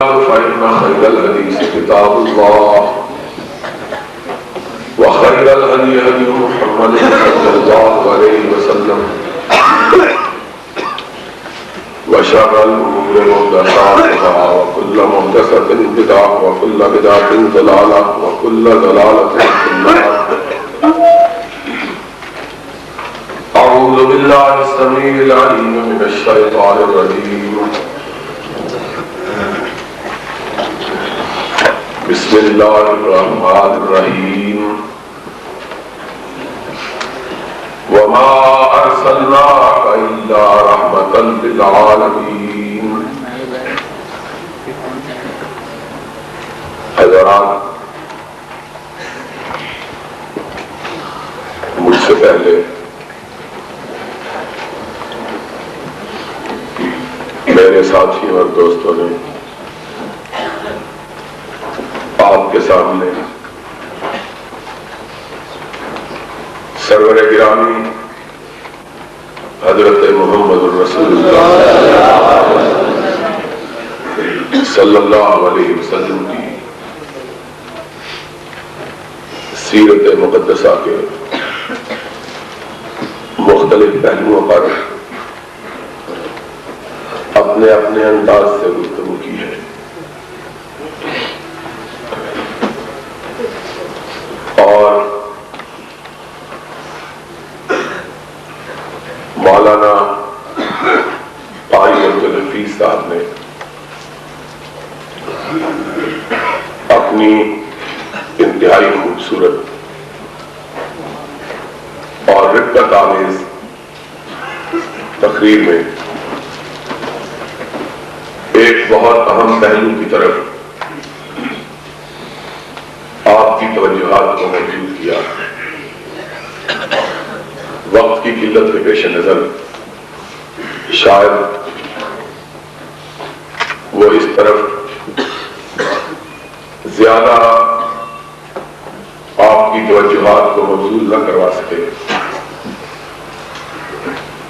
فإن خير الحديث كتاب الله وخير الهدي هدي محمد صلى الله عليه وسلم وشر الأمور محدثاتها وكل محدثة بدعة وكل بدعة ضلالة وكل ضلالة في النار. أعوذ بالله السميع العليم من الشيطان الرجيم. بسم الله الرحمن الرحيم. وما أرسلناك إلا رحمة للعالمين. حضرات، مجھ سے پہلے میرے ساتھیوں اور دوستوں نے آپ کے سامنے سرور گرامی حضرت محمد الرسول اللہ صلی اللہ علیہ وسلم کی سیرت مقدسہ کے مختلف پہلوؤں پر اپنے اپنے انداز سے گفتگو کی ہے. اور مولانا قاری عبدالحفیظ صاحب نے اپنی انتہائی خوبصورت اور رقت آمیز تقریر میں ایک بہت اہم پہلو کی طرف آپ کی توجہات کو موجود کیا. وقت کی قلت کے پیش نظر شاید وہ اس طرف زیادہ آپ کی توجہات کو مبذول نہ کروا سکے،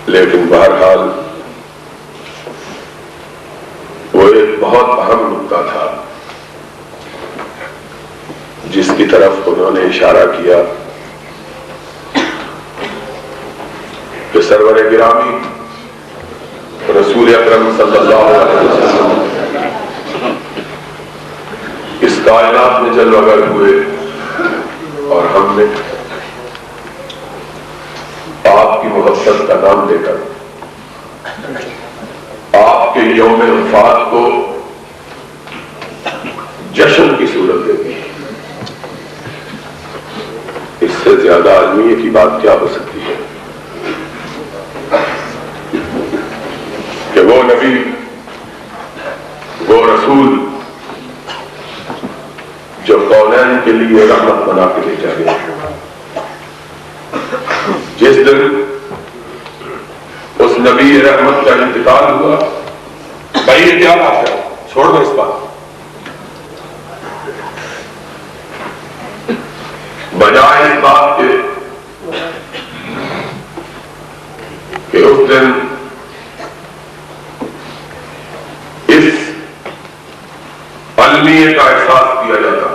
لیکن بہرحال وہ ایک بہت اہم نقطہ تھا جس کی طرف انہوں نے اشارہ کیا کہ سرور گرامی رسول اکرم صلی اللہ علیہ وسلم اس کائنات میں جلوہ گر ہوئے اور ہم نے آپ کی محبت کا نام لے کر آپ کے یوم وفات کو جشن کی صورت دے دی. اس سے زیادہ عالمیت کی بات کیا ہو سکتی ہے کہ وہ نبی، وہ رسول جو کونین کے لیے رحمت بنا کے بھیجا گیا، جس دن اس نبی رحمت کا انتقال ہوا. بھائی یہ کیا بات ہے، چھوڑ دو اس بات. بجائے اس بات کے کہ اس دن اس المیہ کا احساس کیا جاتا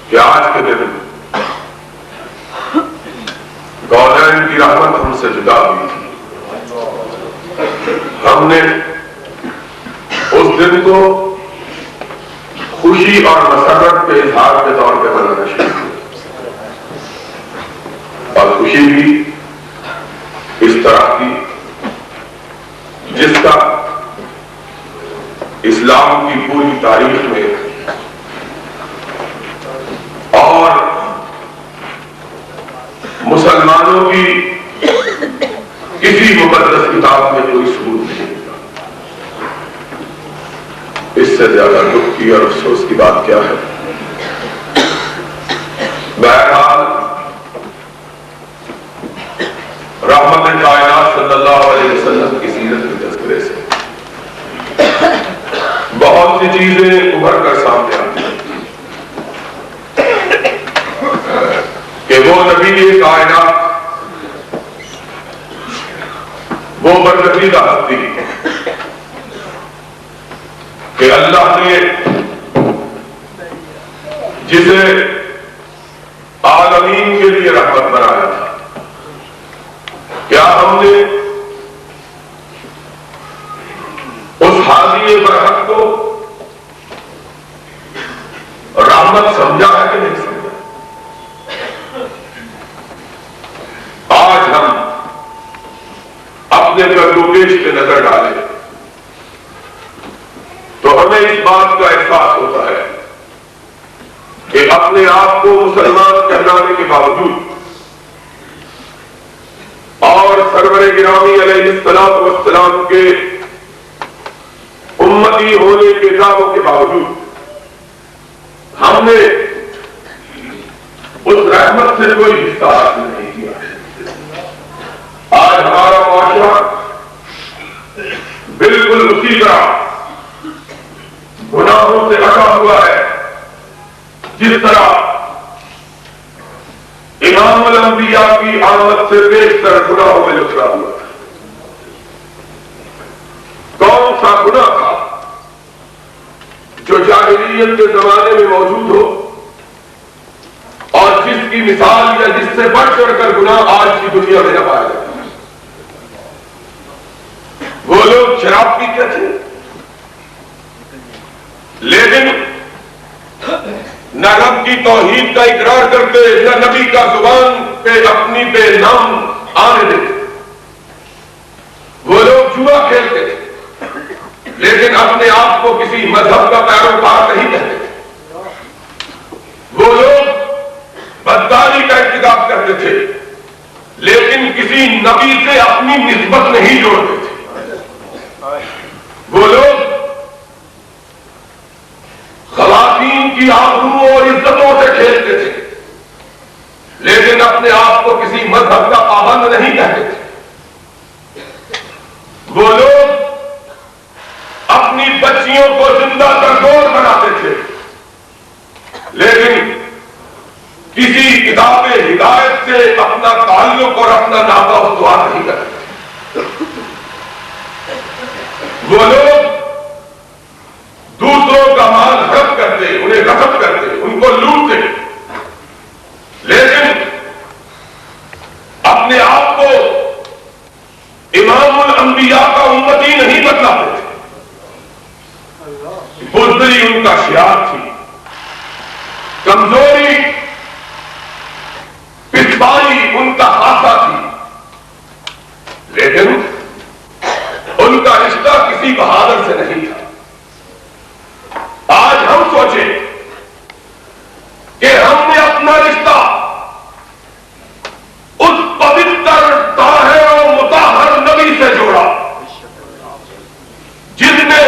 کہ آج کے دن کونین کی رحمت ہم سے جدا ہوئی تھی. ہم نے اس دن کو خوشی اور مسرت کے اظہار کے طور پہ منانا شروع کیا، اور خوشی بھی اس طرح کی جس کا اسلام کی پوری تاریخ میں اور مسلمانوں کی کسی مقدس کتاب میں کوئی ثبوت نہیں ملا. اس سے زیادہ دکھ کی اور افسوس کی بات کیا ہے؟ بہرحال رحمت کائنات صلی اللہ علیہ وسلم کی سیرت کے تذکرے سے بہت سی چیزیں ابھر کر سامنے آتی ہیں کہ وہ نبی کائنات، وہ برگزیدہ ہستی کہ اللہ نے جسے عالمین کے لیے رحمت بنایا تھا، کیا ہم نے اس حاضی برحق کو رحمت سمجھا ہے کہ نہیں سمجھا؟ آج ہم اپنے گردوپیش پہ نظر ڈالیں تو ہمیں اس بات کا احساس ہوتا ہے کہ اپنے آپ کو مسلمان کہلانے کے باوجود اور سرور گرامی علیہ الصلوۃ والسلام کے امتی ہونے کے دعووں کے باوجود ہم نے اس رحمت سے کوئی حصہ حاصل نہیں کیا۔ آج ہمارا معاشرہ بالکل اسی طرح گناہوں سے ڈھکا ہوا ہے جس طرح امام الانبیاء کی آمد سے بیشتر گناہوں میں لکھا ہوا ہے۔ کون سا گناہ تھا جو جاہلیت کے زمانے میں موجود ہو اور جس کی مثال یا جس سے بڑھ چڑھ کر گناہ آج کی دنیا میں نہ پایا جاتا؟ وہ لوگ شراب پیتے تھے لیکن نہ رب کی توحید کا اقرار کرتے نہ نبی کا زبان پہ اپنی بے نام آنے دیتے۔ وہ لوگ جوا کھیلتے تھے لیکن اپنے آپ کو کسی مذہب کا پیروکار نہیں کہتے تھے۔ وہ لوگ بدکاری کا ارتکاب کرتے تھے لیکن کسی نبی سے اپنی نسبت نہیں جوڑتے تھے۔ وہ لوگ خواتین کی آبرو اور عزتوں سے کھیلتے تھے لیکن اپنے آپ کو کسی مذہب کا پابند نہیں کہتے تھے۔ وہ لوگ اپنی بچیوں کو زندہ سرگور بناتے تھے لیکن کسی کتاب ہدایت سے اپنا تعلق اور اپنا ناطہ استوار نہیں کرتے۔ وہ لوگ دوسروں کا مال ہڑپ کرتے، انہیں غصب کرتے، ان کو لوٹتے لیکن اپنے آپ کو امام الانبیاء کا امتی نہیں بتلاتے تھے۔ بزدلی ان کا شعار تھی، کمزوری پسپائی ان کا خاصہ تھی لیکن ان کا رشتہ کسی بہادر سے نہیں تھا۔ آج ہم سوچیں کہ ہم نے اپنا رشتہ اس پوتر طاہر و مطہر نبی سے جوڑا جس نے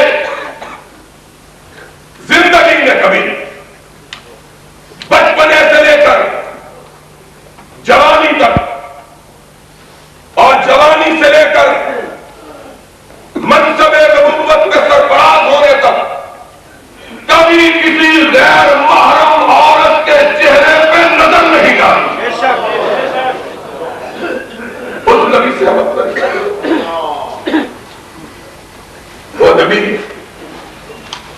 زندگی میں کبھی بچپنے سے لے کر جوانی تک اور جوانی سے لے کر منصب نبوت کے سرفراز ہونے تک کبھی کسی غیر محرم عورت کے چہرے پہ نظر نہیں ڈالی۔ اس نبی سے ہم وہ نبی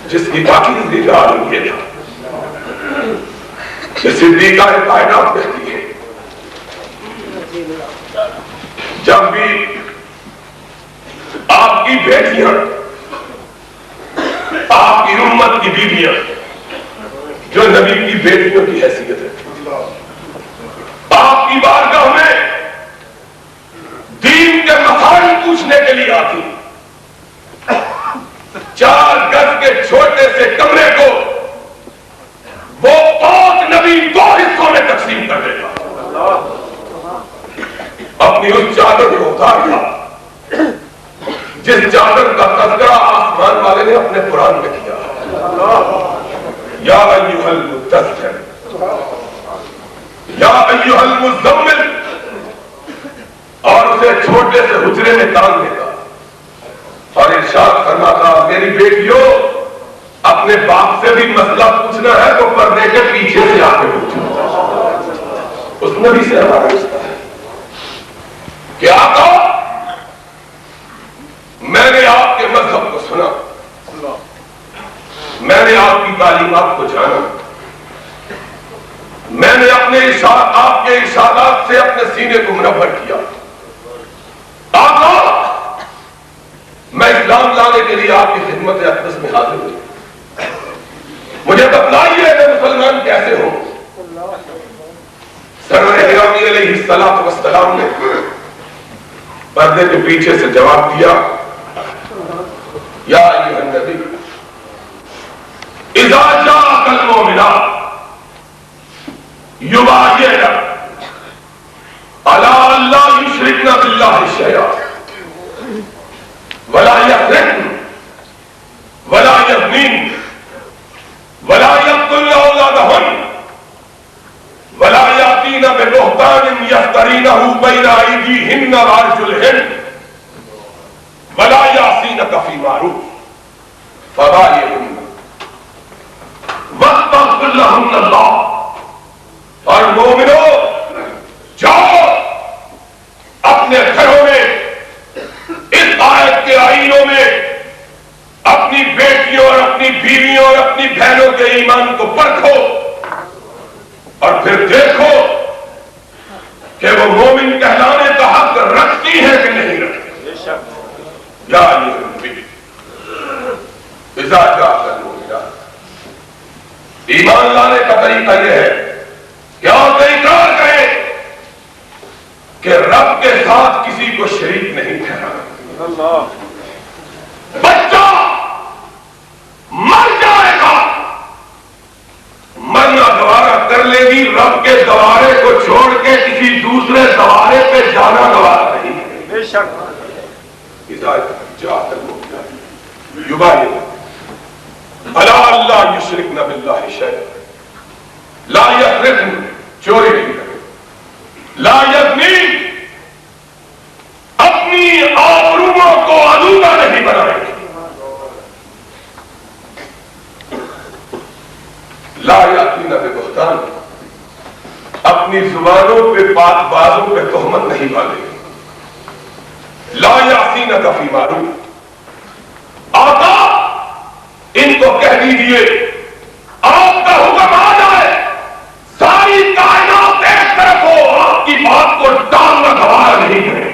جس کی پاکیزگی کا عالم یہ تھا کہ صدیقہ کائنات کہتی ہے جب بھی آپ کی بیٹیاں آپ کی امت کی بیویاں جو نبی کی بیٹیوں کی حیثیت ہے آپ کی بارگاہ میں دین کے مسائل پوچھنے کے لیے آتی، 4 گز کے چھوٹے سے کمرے کو وہ پاک نبی 2 حصوں میں تقسیم کر دیتا، اپنی اس چادر کو اتارتا جس چادر کا تذکرہ آسمان والے نے اپنے قرآن میں کیا، یا ایھا المدثر یا ایھا المزمل، اور اسے چھوٹے سے حجرے میں ڈال دیتا اور ارشاد فرماتا میری بیٹیوں اپنے باپ سے بھی مسئلہ پوچھنا ہے تو پردے کے پیچھے سے آ کے پوچھو۔ اس نبی سے ہمارا رشتہ ہے کہ آقا میں نے آپ کے مذہب کو سنا میں نے آپ کی تعلیمات کو جانا، میں نے اپنے آپ کے ارشادات سے اپنے سینے کو منور کیا۔ آقا، میں اسلام لانے کے لیے آپ کی خدمت اقدس میں حاضر ہوں، مجھے بتلائیے میں مسلمان کیسے ہوں؟ سرور گرامی علیہ الصلوۃ والسلام نے پردے کے پیچھے سے جواب دیا، یا ایھا النبی اذا جاءک المؤمنات یبایعنک علی الا یشرکن باللہ شیئا ولا یسرقن ولا یزنین ولا یقتلن اولادہن ولا یاتین ببہتان یفترینہ بین ایدیہن وارجلہن ولا یعصینک فی معروف فبایعہن واستغفر لہن اللہ۔ اور مومنو، جاؤ اپنے گھروں میں اس آیت کے آئینوں میں اپنی بیٹیوں اور اپنی بیویوں اور اپنی بہنوں کے ایمان کو پرکھو اور پھر دیکھو کہ وہ مومن کہلانے کا حق رکھتی ہے کہ نہیں رکھتی۔ یا ایھا النبی اذا جاءک المؤمنات، ایمان لانے کا طریقہ یہ ہے کہ آپ اقرار کریں کہ رب کے ساتھ کسی کو شریک نہیں ٹھہرانا۔ بچہ مر جائے گا، مرنا گوارا کر لے گی، رب کے گوارے کو چھوڑ کے کسی دوسرے گوارے پہ جانا گوارا نہیں ہے۔ بے شک اذا جاءک المؤمنات یبایعنک علی الا یشرکن باللہ شیئا، لا یسرقن، چوری نہیں کرے، لا یزنین، اپنی آبروؤں کو آلودہ نہیں بنائے، لا یاتین ببہتان، اپنی زبانوں پہ بات بازوں پہ تہمت نہیں باندھے، لا یعصینک فی معروف۔ آقا، ان کو کہہ دیجیے آپ کا حکم آ جائے ساری کائنات ایک طرف ہو، آپ کی بات کو ٹالنا گوارا نہیں کرے۔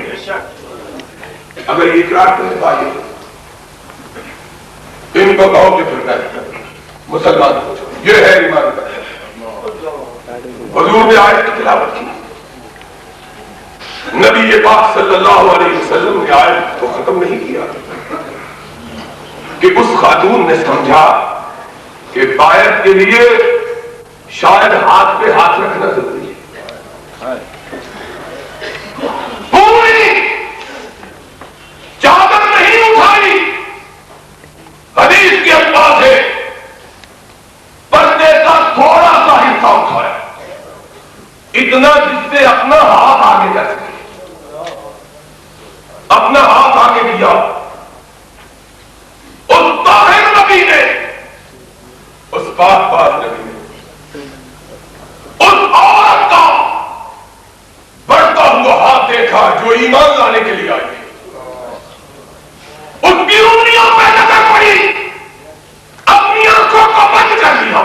اگر یہ اقرار کرنے پائے ان کو کہو کہ پھر میں مسلمان ہو جاؤ، یہ ہے ایمان کا۔ حضور نے آیت کی تلاوت کی، نبی پاک صلی اللہ علیہ وسلم نے آیت کو ختم نہیں کیا کہ اس خاتون نے سمجھا کہ بائعت کے لیے شاید ہاتھ پہ ہاتھ رکھنا ضروری ہے۔ پوری چادر نہیں اٹھائی، حدیث کے الفاظ ہے پردے کا تھوڑا سا حصہ اٹھایا، اتنا جس سے اپنا ہاتھ آگے جا سکے، اپنا ہاتھ آگے کیا۔ اس طاہر نبی نے، اس پاک نبی نے اس عورت کا بڑھتا ہوا ہاتھ دیکھا جو ایمان لانے کے لیے آئی، اس کی انگلیوں پہ نظر پڑی، اپنی آنکھوں کو بند کر دیا،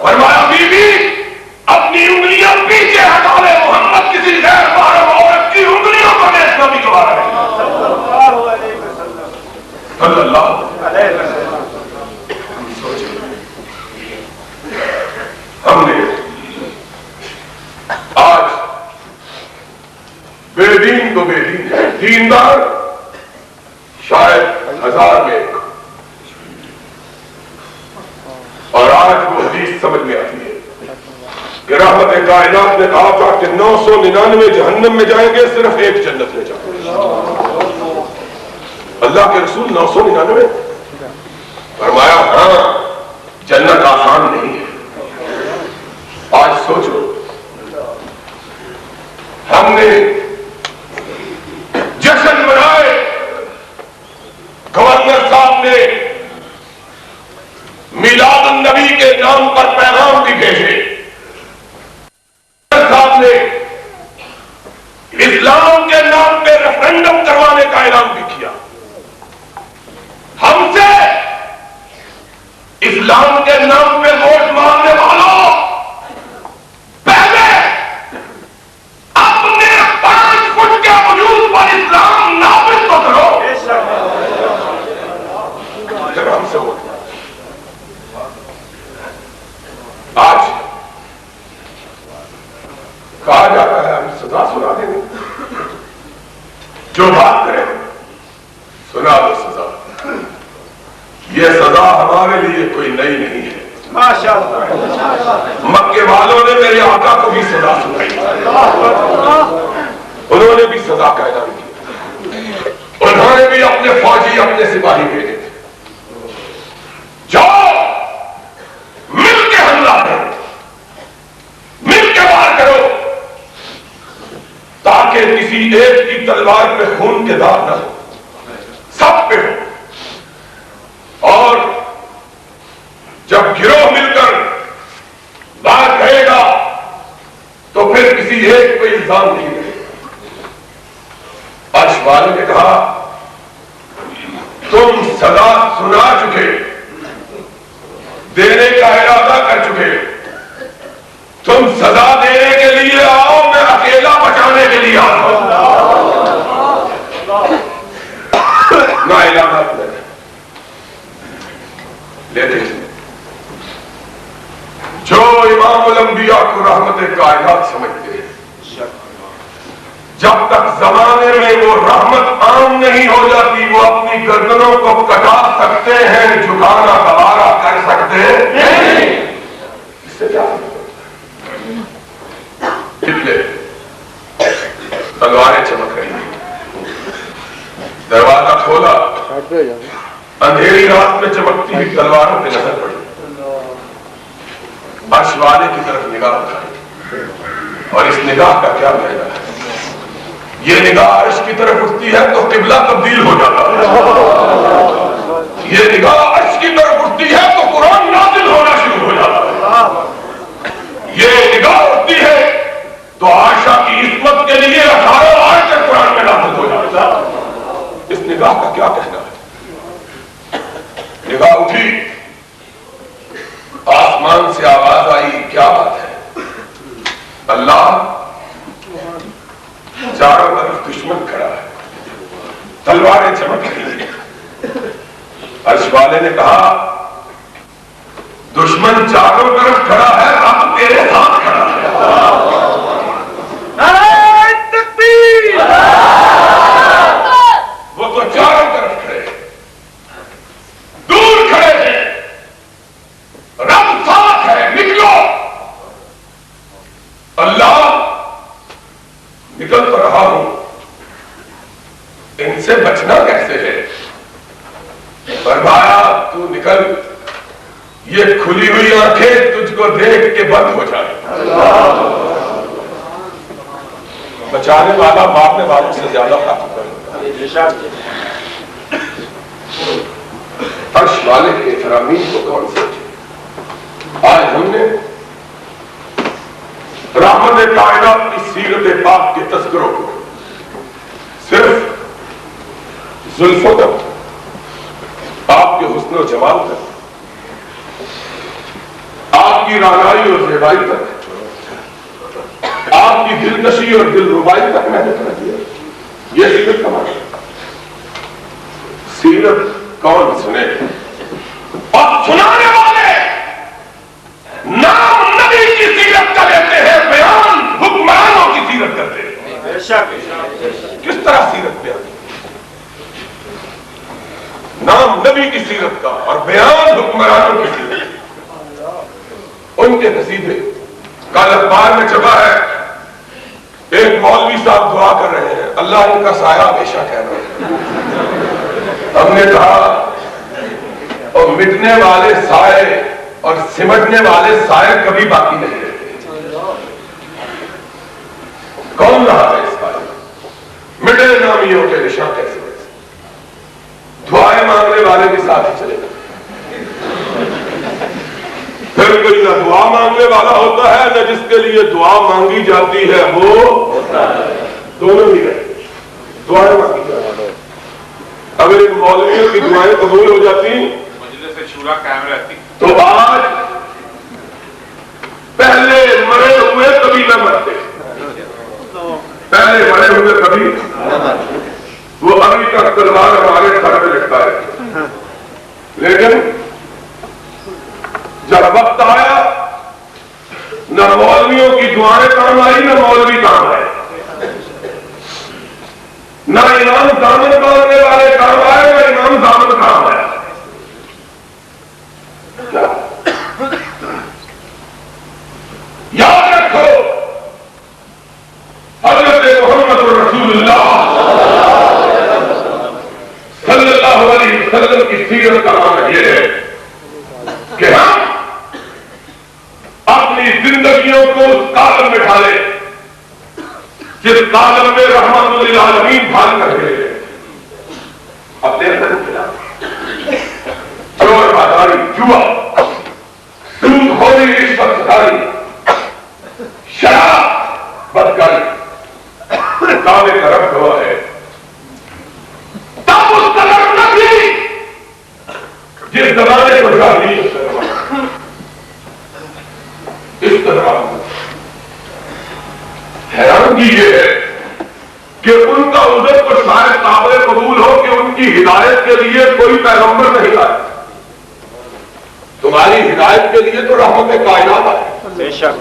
فرمایا بی بی اپنی انگلیاں پیچھے ہٹا لے، محمد کسی غیر محرم عورت کی انگلیوں کو دیکھنا بھی گوارا نہیں۔ صلی اللہ علیہ وسلم۔ ہم نے آج بے دین تو بے دین ہے، دیندار شاید 1000 میں ایک، اور آج وہ حدیث سمجھ میں آتی ہے کہ رحمت کائنات نے کہا تھا کہ 999 جہنم میں جائیں گے، صرف ایک جنت میں جائیں گے۔ اللہ کے رسول 999 فرمایا ہاں جنت آسان نہیں ہے۔ آج سوچو ہم نے جشن منائے، گورنر صاحب نے میلاد النبی کے نام پر پیغام بھی بھیجے، صاحب نے اسلام کے نام پہ ریفرنڈم کروانے کا اعلان بھی کیا۔ ہم سے یہ سزا ہمارے لیے کوئی نئی نہیں ہے. ماشاءاللہ. مکے والوں نے میرے آقا کو بھی سزا سنائی, انہوں نے بھی سزا کا اعلان کیا, انہوں نے بھی اپنے فوجی اپنے سپاہی بھیجے تھے, جاؤ مل کے حملہ کرو, مل کے وار کرو, تاکہ کسی ایک کی تلوار پہ خون کے داغ نہ ہو, سب پہ ہو. اور جب گروہ مل کر بات کہے گا تو پھر کسی ایک پہ الزام نہیں ہے. عرش والے نے کہا تم سزا سنا چکے, دینے کا ارادہ کر چکے, تم سزا دینے کے لیے آؤ, میں اکیلا بچانے کے لیے آؤں. نہ اعلانات میں لیکن جو امام الانبیاء کو رحمت کائنات سمجھتے ہیں, جب تک زمانے میں وہ رحمت عام نہیں ہو جاتی وہ اپنی گردنوں کو کٹا سکتے ہیں, جھکانا گوارا کر سکتے ہیں. اس سے کیا کتنے تلواریں چمک رہی ہیں, دروازہ کھولا, اندھیری رات میں چمکتی ہوئی تلواروں پہ نظر پڑی, عرش والے کی طرف نگاہ اٹھائی, اور اس نگاہ کا کیا فائدہ ہے؟ یہ نگاہ عرش کی طرف اٹھتی ہے تو قبلہ تبدیل ہو جاتا ہے, یہ نگاہ عرش کی طرف اٹھتی ہے تو قرآن نازل ہونا شروع ہو جاتا ہے, یہ نگاہ اٹھتی ہے تو عائشہ کی عصمت کے لیے 18 آیتیں قرآن میں نازل ہو جاتا ہے. اس نگاہ کا کیا کہنا ہے؟ نگاہ اٹھی, آسمان سے آواز آئی, کیا بات ہے؟ اللہ چاروں طرف دشمن کھڑا ہے, تلواریں چمک رہی ہیں. عرش والے نے کہا دشمن چاروں طرف کھڑا ہے, اب تیرے ساتھ کھڑا ہے. نعرہ تکبیر. وہ تو چاروں طرف کھڑے ہیں, دور کھڑے ہیں, رب ساتھ ہے, نکلو. اللہ نکل تو رہا ہوں, ان سے بچنا کیسے ہے؟ فرمایا تو نکل, یہ کھلی ہوئی آنکھیں تجھ کو دیکھ کے بند ہو جائے. بچانے والا مارنے والوں سے زیادہ طاقتور ہے. عرش والے کے فرامین کو کون سمجھے؟ آج ہم نے رحمت کائنات کی سیرت پاک کے تذکروں کو صرف زلفوں تک, آپ کے حسن و جمال تک, آپ کی رانائی اور زیبائی تک, آپ کی دلکشی اور دل ربائی تک محنت کر دیا. یہ سیرت کا معنی. سیرت کون سنے؟ اور سنانے والے نام نبی کی سیرت کا لیتے ہیں, بیان حکمرانوں کی سیرت کرتے ہیں. کس طرح سیرت بیان؟ نام نبی کی سیرت کا اور بیان حکمرانوں کی سیرت. ان کے قصیدے کل اخبار میں چھپا ہے, ایک مولوی صاحب دعا کر رہے ہیں, اللہ ان کا سایہ ہمیشہ کہہ رہے ہیں. ہم نے کہا اور مٹنے والے سائے اور سمٹنے والے سائے کبھی باقی نہیں رہتے. کون رہا ہے اس سائے؟ مٹے نامیوں کے نشان کیسے بچے؟ دعائیں مانگنے والے بھی ساتھ ہی چلے گئے. پھر کوئی نہ دعا مانگنے والا ہوتا ہے نہ جس کے لیے دعا مانگی جاتی ہے وہ دونوں ہی رہے. دعائیں مانگی جاتی ہیں. اگر ان مولویوں کی دعائیں قبول ہو جاتی مجلس شورا قائم رہتی تو آج پہلے مرے ہوئے کبھی نہ مرتے, پہلے مرے ہوئے کبھی, وہ ابھی تک تلوار ہمارے سر پہ لٹکا ہے. لیکن جب وقت آیا نہ مولویوں کی دعائیں کام آئی نہ مولوی کام آئے, نہ امام دامن باندھنے والے کام آئے نہ امام دامن کام آیا. جس کالم میں رحمت للعالمین بھال کر گئے اب دیر تک کھلا چور بازاری جوا سود خوری رشوت ستاری شراب بدکاری کعبے کا رب گواہ ہے تب اس قدر نہ تھی جس زمانے کو جاہلیت کا زمانہ اس طرح حیرانگی یہ ہے کہ ان کا عذر تو شاید قابل قبول ہو کہ ان کی ہدایت کے لیے کوئی پیغمبر نہیں آیا. تمہاری ہدایت کے لیے تو رحمت کائنات آئے. بے شک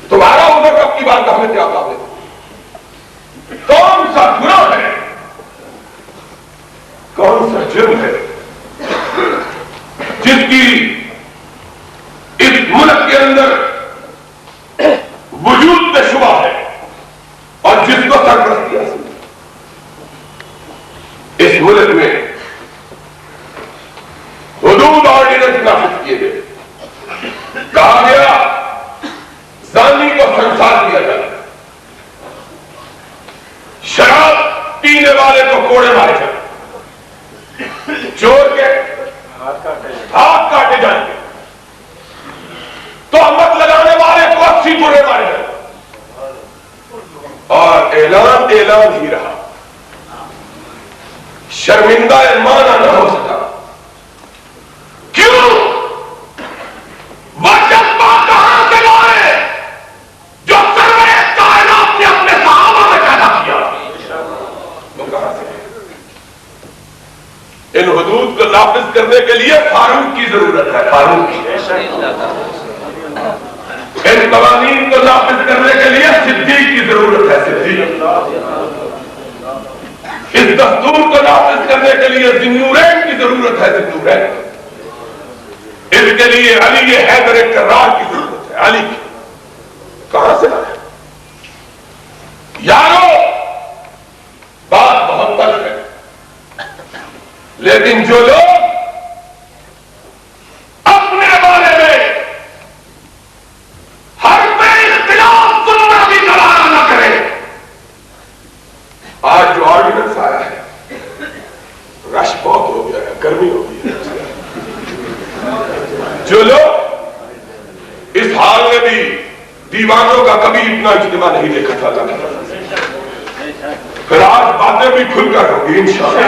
تمہارا عذر کب کی بات ہمیں کیا قابل ہے؟ کون سا گناہ ہے، کون سا جرم ہے جس کی اس ملک کے اندر وجود میں شبہ ہے اور جس کو سرپرستی حاصل اس ملک میں حدود آرڈیننس نافذ کیے گئے. کہا گیا زانی کو سنسار کیا جائے، شراب پینے والے کو کوڑے مارے جائیں، چور کے ہاتھ کاٹے جائیں گے، تو امت لگانے والے کو 80 کوڑے مارے جائیں. اور اعلان ہی رہا، شرمندہ مانا نہ ہو سکا. کیوں؟ وہ جذبہ کہاں سے لائے جو سرورِ کائنات نے اپنے صحابہ میں پیدا کیا؟ وہ کہاں سے؟ ان حدود کو نافذ کرنے کے لیے فاروق کی ضرورت ہے. فاروق کی ان قوانین کو نافذ کرنے کے لیے صدیق کی ضرورت ہے. صدیق اس دستور کو نافذ کرنے کے لیے ذی-النورین کی ضرورت ہے. ذی-النورین اس کے لیے علی حیدر کرار کی ضرورت ہے. علی کی کہاں سے آئے؟ یارو بات بہت تلخ ہے، لیکن جو لوگ اپنے بارے میں ہر پہ اختلاف سننا بھی گوارا نہ کرے. آج جو آرڈیننس آیا ہے، رش بہت ہو گیا ہے، گرمی ہو گئی ہے. جو لوگ اس حال میں بھی دیوانوں کا کبھی اتنا اجتماع نہیں دیکھا تھا، پھر آج باتیں بھی کھل کر ہوگی انشاءاللہ.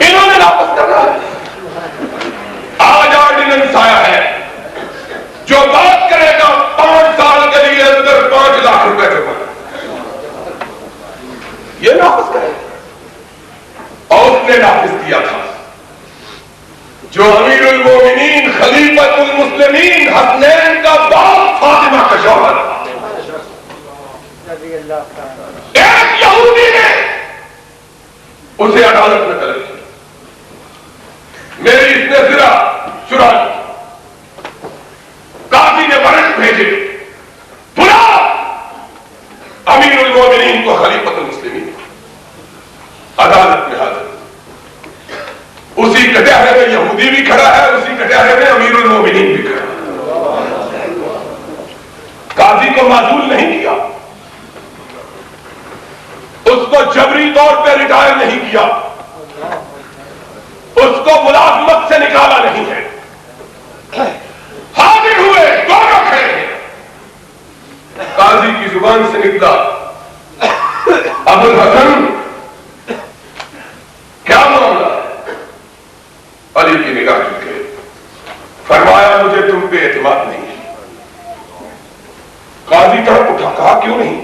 انہوں نے واپس کرنا ہے. آج آرڈیننس آیا ہے، جو بات کرے گا 5 سال کے لیے اندر 5 لاکھ روپے جمع، یہ نافذ کرے گا. اور اس نے نافذ کیا تھا جو امیر المومنین خلیفۃ المسلمین حسنین کا باپ فاطمہ کا شوہر. ایک یہودی نے اسے عدالت میں طلب کیا، میری اس نے ذرا چرا لی. قاضی نے وارنٹ بھیجے، بلا امیر المومنین کو خلیفۃ المسلمین. عدالت میں حاضر، اسی کٹہرے میں یہودی بھی کھڑا ہے، اسی کٹہرے میں امیر المومنین بھی کھڑا ہے. قاضی کو معزول نہیں کیا، اس کو جبری طور پہ ریٹائر نہیں کیا، اس کو ملازمت سے نکالا نہیں ہے. حاضر ہوئے، دونوں کھڑے ہیں. قاضی کی زبان سے نکلا، ابو الحسن کیا معاملہ ہے؟ علی کی نگاہ چکے، فرمایا مجھے تم پہ اعتماد نہیں ہے. قاضی طرف اٹھا، کہا کیوں نہیں؟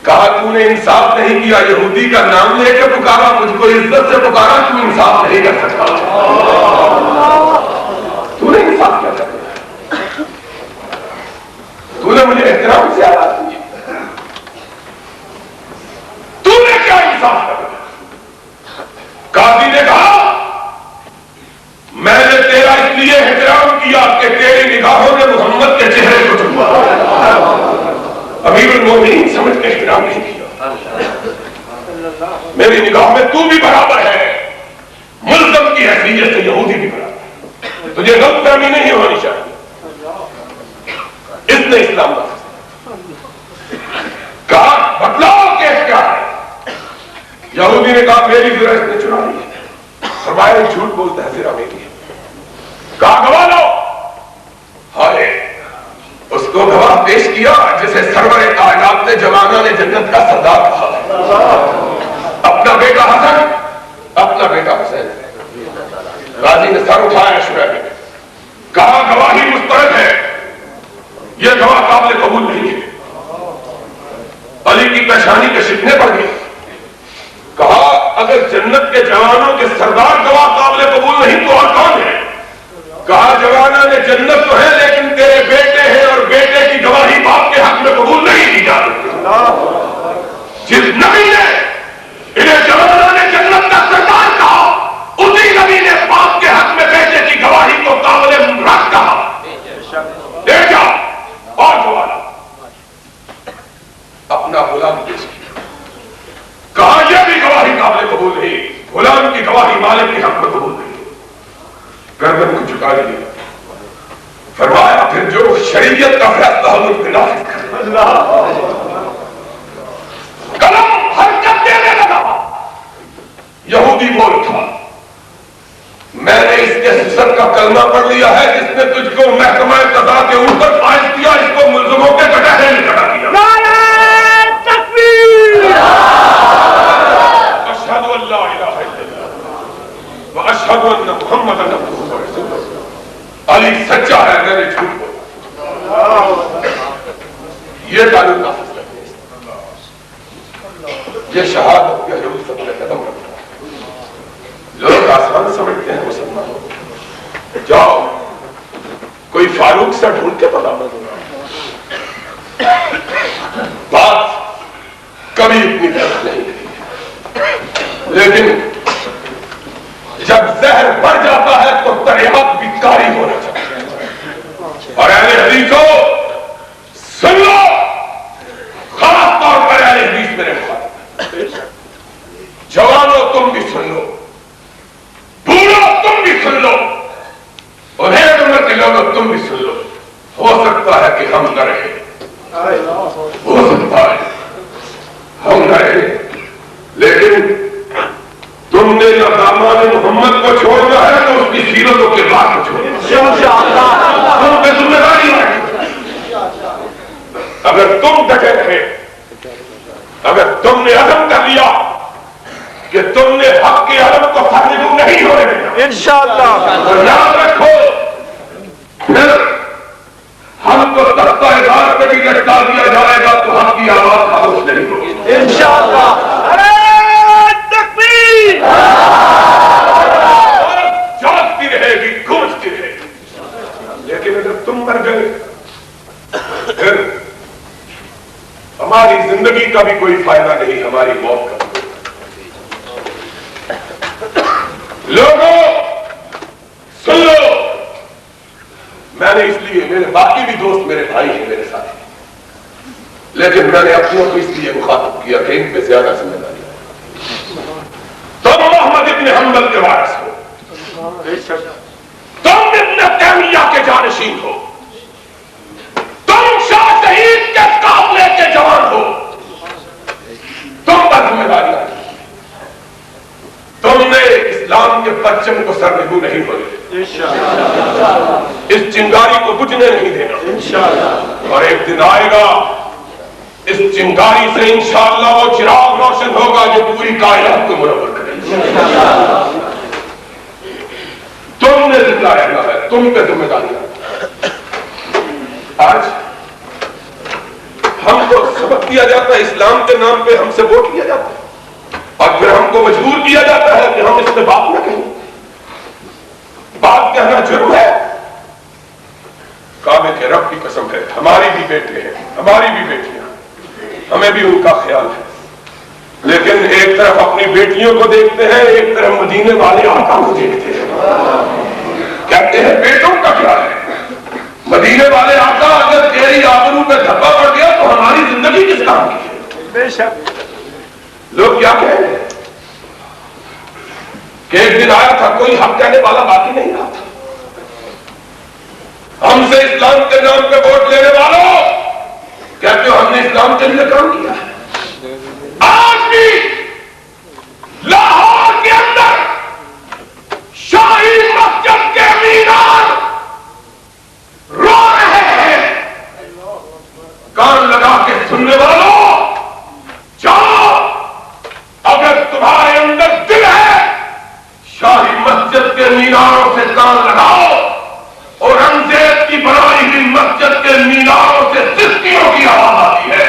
کہا تو نے انصاف نہیں کیا، یہودی کا نام لے کے پکارا، مجھ کو عزت سے پکارا، تو انصاف نہیں کر سکتا. تو نے انصاف کیا کرنا، تو نے مجھے احترام سے آواز دی، تو نے کیا انصاف کرنا؟ قاضی نے کہا میں نے تیرا اس لیے احترام کیا کہ تیری نگاہوں نے محمد کے چہرے کو چھپا. امیر المومنین سمجھ کے احترام نہیں کیا. میری نگاہ میں تو بھی برابر ہے، ملزم کی حیثیت سے یہودی بھی برابر ہے. تجھے غلط فہمی نہیں ہونی چاہیے. کہا میری ذرا اس نے چرا لی ہے. فرمایا جھوٹ بولتا ہے ذرا میری ہے. کہا گواہ لاؤ. ہائے اس کو گواہ پیش کیا جسے سرور کائنات نے جوانہ نے جنت کا سردار کہا. اپنا بیٹا حسن اپنا بیٹا حسین. غازی نے سر اٹھایا شعیب نے کہا گواہی مسترد ہے, یہ گواہ قابل قبول نہیں ہے. علی کی پیشانی کے شکنے پڑ گئے. کہا اگر جنت کے جوانوں کے سردار گواہ قابل قبول نہیں تو اور کون ہے؟ کہا جوانہ نے جنت تو ہے لیکن تیرے بیٹے ہیں اور بیٹے کی گواہی باپ کے حق میں قبول نہیں کی جا سکتی. جس نبی نے انہیں جوانہ نے جنت کا سردار کہا اسی نبی نے باپ کے حق میں بیٹے کی گواہی کو قابل رد کہا. لے جا اور جوانہ اپنا غلام پیش کیا. کہا یہ بھی گواہی قابل قبول نہیں, غلام کی گواہی مالک کے حق میں قبول نہیں. گردن کو جھکا لیا. فرمایا پھر جو شریعت کا فیصلہ ہم اس پہ نافذ کریں. قلم حرکت دینے لگا. یہودی بول اٹھا میں نے اس کے سر کا کلمہ پڑھ لیا ہے جس نے تجھ کو محکمہ قضا کے اوپر فائز کیا, اس کو ملزموں کے کٹہرے میں کھڑا کیا. اشہد ان لا الہ الا اللہ واشہد ان محمد عبدہ ورسولہ. علی سچا ہے, میں نے جھوٹ بولا. یہ قانون نافذ کرتے ہیں. یہ شہادت کے حضور سب نے قدم رکھا. لوگ آسان سمجھتے ہیں مسلمانوں. جاؤ کوئی فاروق سے ڈھونڈ کے پتا بات کبھی اتنی غلط نہیں ہے, لیکن جب زہر بڑھ جاتا ہے تو تریاق بھی کاری ہونا چاہیے. اور اہل حدیثوں سن لو, خاص طور پر اہل حدیث میرے خاطر, جوانوں تم بھی سن لو, بوڑھو تم بھی سن لو, انہیں عمر کے لوگوں تم بھی سن لو. ہو سکتا ہے کہ ہم نہ رہے, ہو سکتا ہے ہم نہ رہے, لیکن تم نے نہ دامان محمد کو چھوڑنا ہے تو اس کی سیرتوں کے بعد کو چھوڑنا. تم پہ ذمہ داری ہے. اگر تم ڈٹے رہے, اگر تم نے عزم کر لیا کہ تم نے حق کے علم کو فرض نہیں ہونے دینا انشاءاللہ, تو یاد رکھو پھر ہم کو تختہ ادار پہ بھی لٹکا دیا جائے گا تو حق کی آواز خاموش نہیں ہوگی انشاءاللہ. تکبیر جاگتی رہے گی, گونجتی رہے گی. لیکن اگر تم مر گئے پھر ہماری زندگی کا بھی کوئی فائدہ نہیں, ہماری موت کا. لوگوں سن لو, میں نے اس لیے, میرے باقی بھی دوست میرے بھائی ہیں میرے ساتھ, لیکن میں نے اپنوں کو اس لیے مخاطب کیا کہ ان پہ زیادہ ذمہ داری ہے. تم محمد ابن حنبل کے وارث ہو, تم ابن تیمیہ کے جانشین ہو, تم شاہ شہید کے قافلے کے جوان ہو, تم پر ذمہ داری ہے. تم نے اسلام کے پرچم کو سرنگو نہیں ہونے, اس چنگاری کو بجھنے نہیں دینا. اور ایک دن آئے گا اس چنگاری سے انشاءاللہ وہ چراغ روشن ہوگا جو پوری کائنات کو منور کرے. تم نے زندہ رہنا ہے, تم پہ ذمہ داری ہے. آج ہم کو سبق دیا جاتا ہے, اسلام کے نام پہ ہم سے ووٹ لیا جاتا ہے, اور پھر ہم کو مجبور کیا جاتا ہے کہ ہم اس پہ بات نہ کہیں. بات کہنا جرم ہے. کعبے کے رب کی قسم ہے, ہماری بھی بیٹے ہیں, ہماری بھی بیٹیاں, ہمیں بھی ان کا خیال ہے, لیکن ایک طرف اپنی بیٹیوں کو دیکھتے ہیں, ایک طرف مدینے والے آقا کو دیکھتے ہیں. کہتے ہیں بیٹوں کا کیا ہے, مدینے والے آقا اگر تیری آبرو پہ دھبا پڑ گیا تو ہماری زندگی کس کام کی ہے. بے شک لوگ کیا کہیں گے کہ ایک دن آیا تھا کوئی حق کہنے والا باقی نہیں رہا تھا. ہم سے اسلام کے نام پہ ووٹ لینے والوں کہتے ہو ہم نے اسلام کے لیے کام کیا ہے. آج بھی سے کان لگاؤ اور اورنگزیب کی بنائی ہوئی مسجد کے میناروں سے سسکیوں کی آواز آتی ہے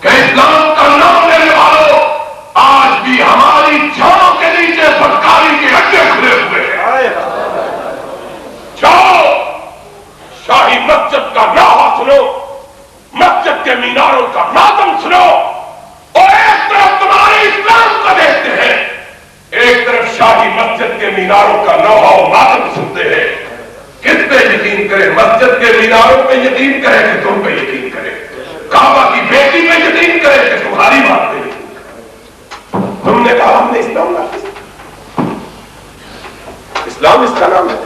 کہ اسلام کا نام لینے والوں آج بھی ہماری چھاؤں کے نیچے بدکاری کے اڈے کھلے ہوئے ہیں. جاؤ شاہی مسجد کا نعرہ سنو, مسجد کے میناروں کا ماتم سنو, اور ایک طرف تمہارے اسلام کو دیکھتے ہیں, ایک طرف شاہی مسجد کے میناروں کا نوحہ و ماتم سنتے ہیں. کس پہ یقین کرے؟ مسجد کے میناروں پہ یقین کرے کہ تم پہ یقین کرے؟ کعبہ کی بیٹی پہ یقین کرے کہ تمہاری بات پہ یقین کرے؟ تم نے کہا ہم نے اسلام نافذ, اسلام اس کا نام ہے.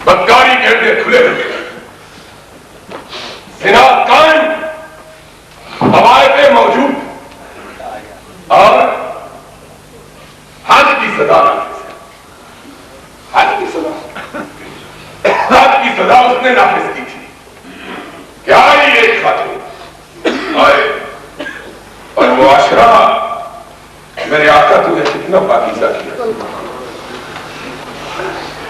بدکاری کے اڈے کھلے ہوئے, زنا قائم, قواعد موجود, اور حج کی سزا نافذ ہے. حج کی سزا, حج کی سزا اس نے نافذ کی تھی. کیا یہ ایک خاتون آئے اور معاشرہ, میرے آقا تو نے کتنا پاکیزہ کیا.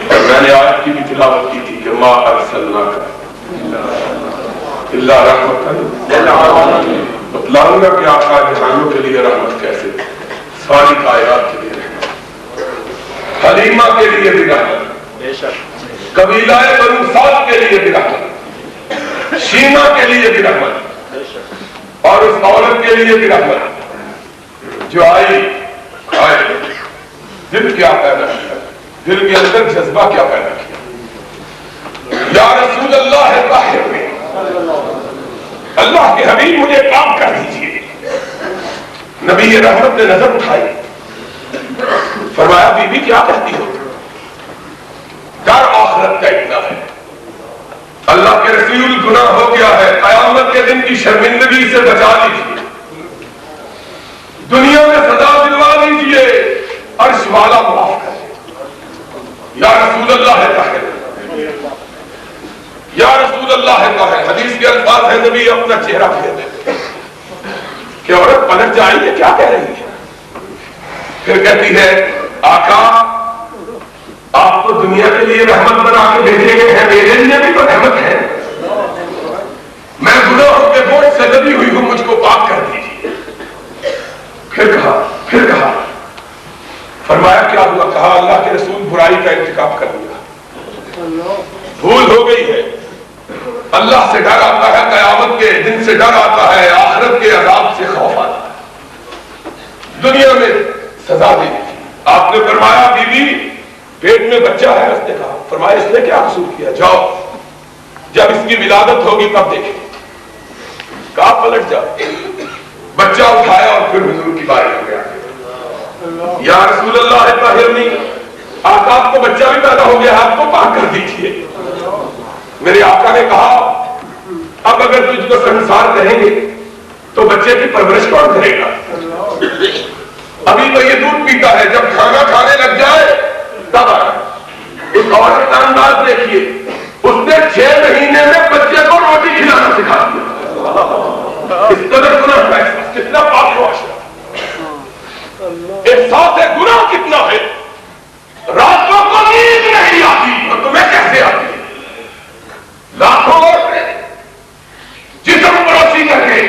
اور میں نے آج کی بھی تلاوت کی تھی کہ ما ارسلناک الا رحمۃ للعالمین. بتلاؤں گا کہ آقا جہانوں کے لیے رحمت کیسے, ساری کائنات کے لیے رحمت, حلیمہ کے لیے بھی رحمت, قبیلہ بنو سعد کے لیے بھی رحمت, شیما کے لیے بھی رحمت, اور اس عورت کے لیے بھی رحمت جو آئی آئے. دل کیا پیدا کیا, دل کے اندر جذبہ کیا پیدا کیا. یا رسول اللہ طاہر میں, اللہ کے حبیب مجھے کام کر دیجیے. نبی رحمت نے نظر اٹھائی, فرمایا بی بی کیا کہتی ہو؟ ڈر آخرت کا اتنا ہے, اللہ کے رسول گناہ ہو گیا ہے, قیامت کے دن کی شرمندگی سے بچا لیجیے, دنیا میں سزا دلوا لیجیے, عرش والا معاف کر دے. یا رسول اللہ ہے طاہر, یا رسول اللہ ہے طاہر. حدیث کے الفاظ ہے, نبی اپنا چہرہ پھیر دیتے کہ عورت پلٹ جائے یہ کیا کہہ رہی ہے. پھر کہتی ہے آقا آپ تو دنیا کے لیے رحمت بنا کے بھیجے گئے ہیں, میرے لیے بھی تو رحمت ہے. میں گناہوں کے بوجھ سے لدی ہوئی ہوں, مجھ کو پاک کر دیجیے. پھر کہا فرمایا کیا ہوا؟ کہا اللہ کے رسول برائی کا ارتکاب کر دیا, بھول ہو گئی ہے. اللہ سے ڈر آتا ہے, قیامت کے دن سے ڈر آتا ہے, آخرت کے عذاب سے خوف آتا ہے, دنیا میں سزا دی تھی. آپ نے فرمایا بی بی پیٹ میں بچہ ہے. اس نے کہا, فرمایا اس نے کیا قصور کیا؟ جاؤ جب اس کی ولادت ہوگی تب دیکھیں. کہا پلٹ جاؤ. بچہ اٹھایا اور پھر حضور کی باری ہو گیا. یا رسول اللہ طاہر نہیں, آقا آپ کو بچہ بھی پیدا ہو گیا, آپ کو پاک کر دیجیے. میرے آقا نے کہا اب اگر تجھ کو سنسار کہیں گے تو بچے کی پرورش کون کرے گا؟ ابھی تو یہ دودھ پیتا ہے, جب کھانا کھانے لگ جائے تب آنا. اس عورت کا انداز دیکھیے, اس نے 6 مہینے میں بچے کو روٹی کھلانا سکھا دیا. اس قدر گناہ ہے, کتنا پاک معاشرہ, احساس گناہ کتنا ہے. راتوں کو نیند نہیں آتی اور تمہیں کیسے آتی ہے؟ لاکھوں جسم پروسی کر کے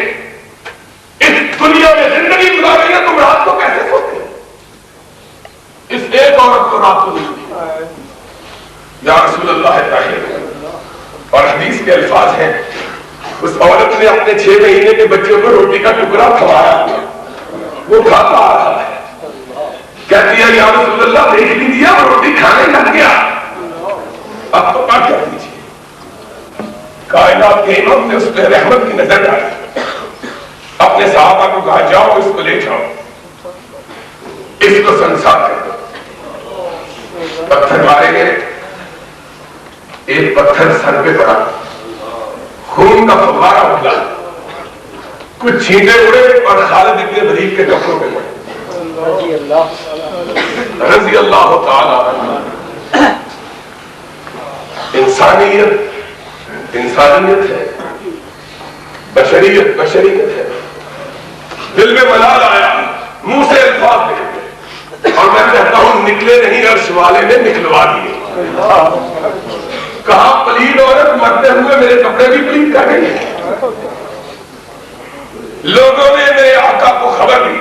اس دنیا میں زندگی گزارے گا, تم رات کو کیسے سوتے؟ اس ایک عورت کو رات کو نہیں. یا رسول اللہ طاہر, اور حدیث کے الفاظ ہیں اس عورت نے اپنے 6 مہینے کے بچے کو روٹی کا ٹکڑا کھوایا, وہ کھاتا آ رہا ہے. کہتی ہے یا رسول اللہ دیکھ لیجیے روٹی کھانے لگ گیا, اب تو پاک کر دیجیے. کائنات کے امام نے اس پہ رحمت کی نظر ڈالی, اپنے صحابہ کو کہا جاؤ اس کو لے جاؤ, اس کو سنسار کر دو. پتھر مارے گئے, ایک پتھر سر پہ پڑا, خون کا فوارہ اٹھا, کچھ چھینٹے اڑے اور خالد ابن ولید کے کپڑوں پہ پڑے. رضی اللہ تعالی عنہ. انسانیت ہے, بشریت ہے. دل میں ملال آیا, منہ سے الفاظ نکلے, اور میں کہتا ہوں نکلے نہیں, عرش والے نے نکلوا دیے. کہا پلید عورت مرتے ہوئے میرے کپڑے بھی پلید کر گئی. لوگوں نے میرے آقا کو خبر دی.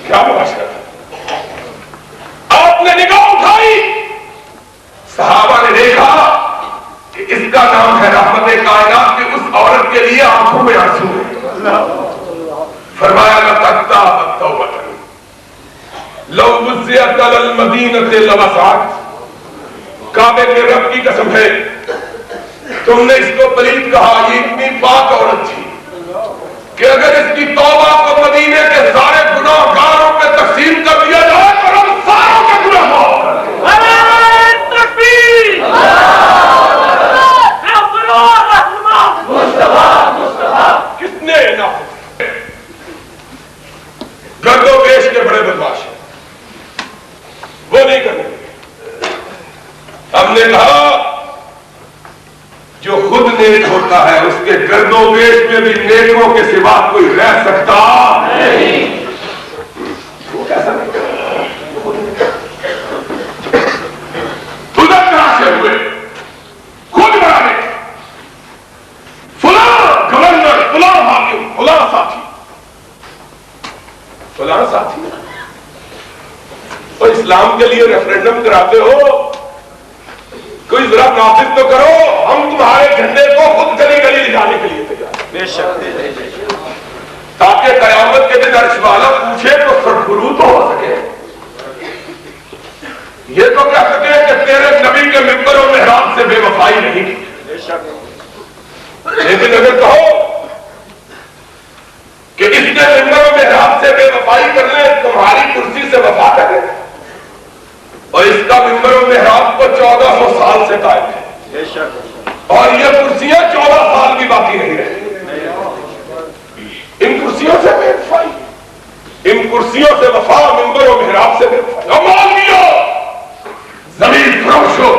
کیا معاشرہ تھا. آپ نے نگاہ اٹھائی, صحابہ نے دیکھا کہ اس کا نام ہے رحمت کائنات, کہ اس عورت کے لیے آنکھوں میں آنسو ہے. فرمایا لو وزعت علی المدینۃ لوسعت. کعبے کے رب کی قسم ہے تم نے اس کو پلید کہا, یہ اتنی پاک عورت تھی کہ اگر اس کی توبہ کو مدینے کے سارے گناہ گاروں پہ تقسیم کر دیا جائے تو ہم ساروں کے گناہ معاف کر دیں. کتنے گرد و پیش کے بڑے بدماش ہیں, وہ نہیں کرنے. ہم نے کہا جو خود نیک ہوتا ہے اس کے گرد و پیش میں بھی نیکوں کے سوا کوئی رہ سکتا نہیں. وہ کیسا نہیں خدا کہاں سے ہوئے, خود بڑھانے, فلاں گورنر, فلاں حاکم, فلاں ساتھی, فلاں ساتھی. اور اسلام کے لیے ریفرینڈم کراتے ہو, کوئی ذرا نافذ تو کرو. ہم تمہارے جھنڈے کو خود گلی گلی لے جانے کے لیے تیار, بے شک, تاکہ قیامت کے دن عرش والا پوچھے تو سرخرو تو ہو سکے. یہ تو کہہ سکے کہ تیرے نبی کے ممبر و محراب سے بے وفائی نہیں کی. لیکن اگر کہو کہ اس نے ممبر و محراب سے بے وفائی کرنے تمہاری کرسی سے وفا کرے, اور اس کا ممبر و محراب کو 1400 سال سے قائم ہے, اور یہ کرسیاں 14 سال بھی باقی نہیں رہی. ان کرسیوں سے بے وفائی, ان کرسیوں سے وفا, ممبر و محراب سے بے وفائی. مولویو, زمین فروشو,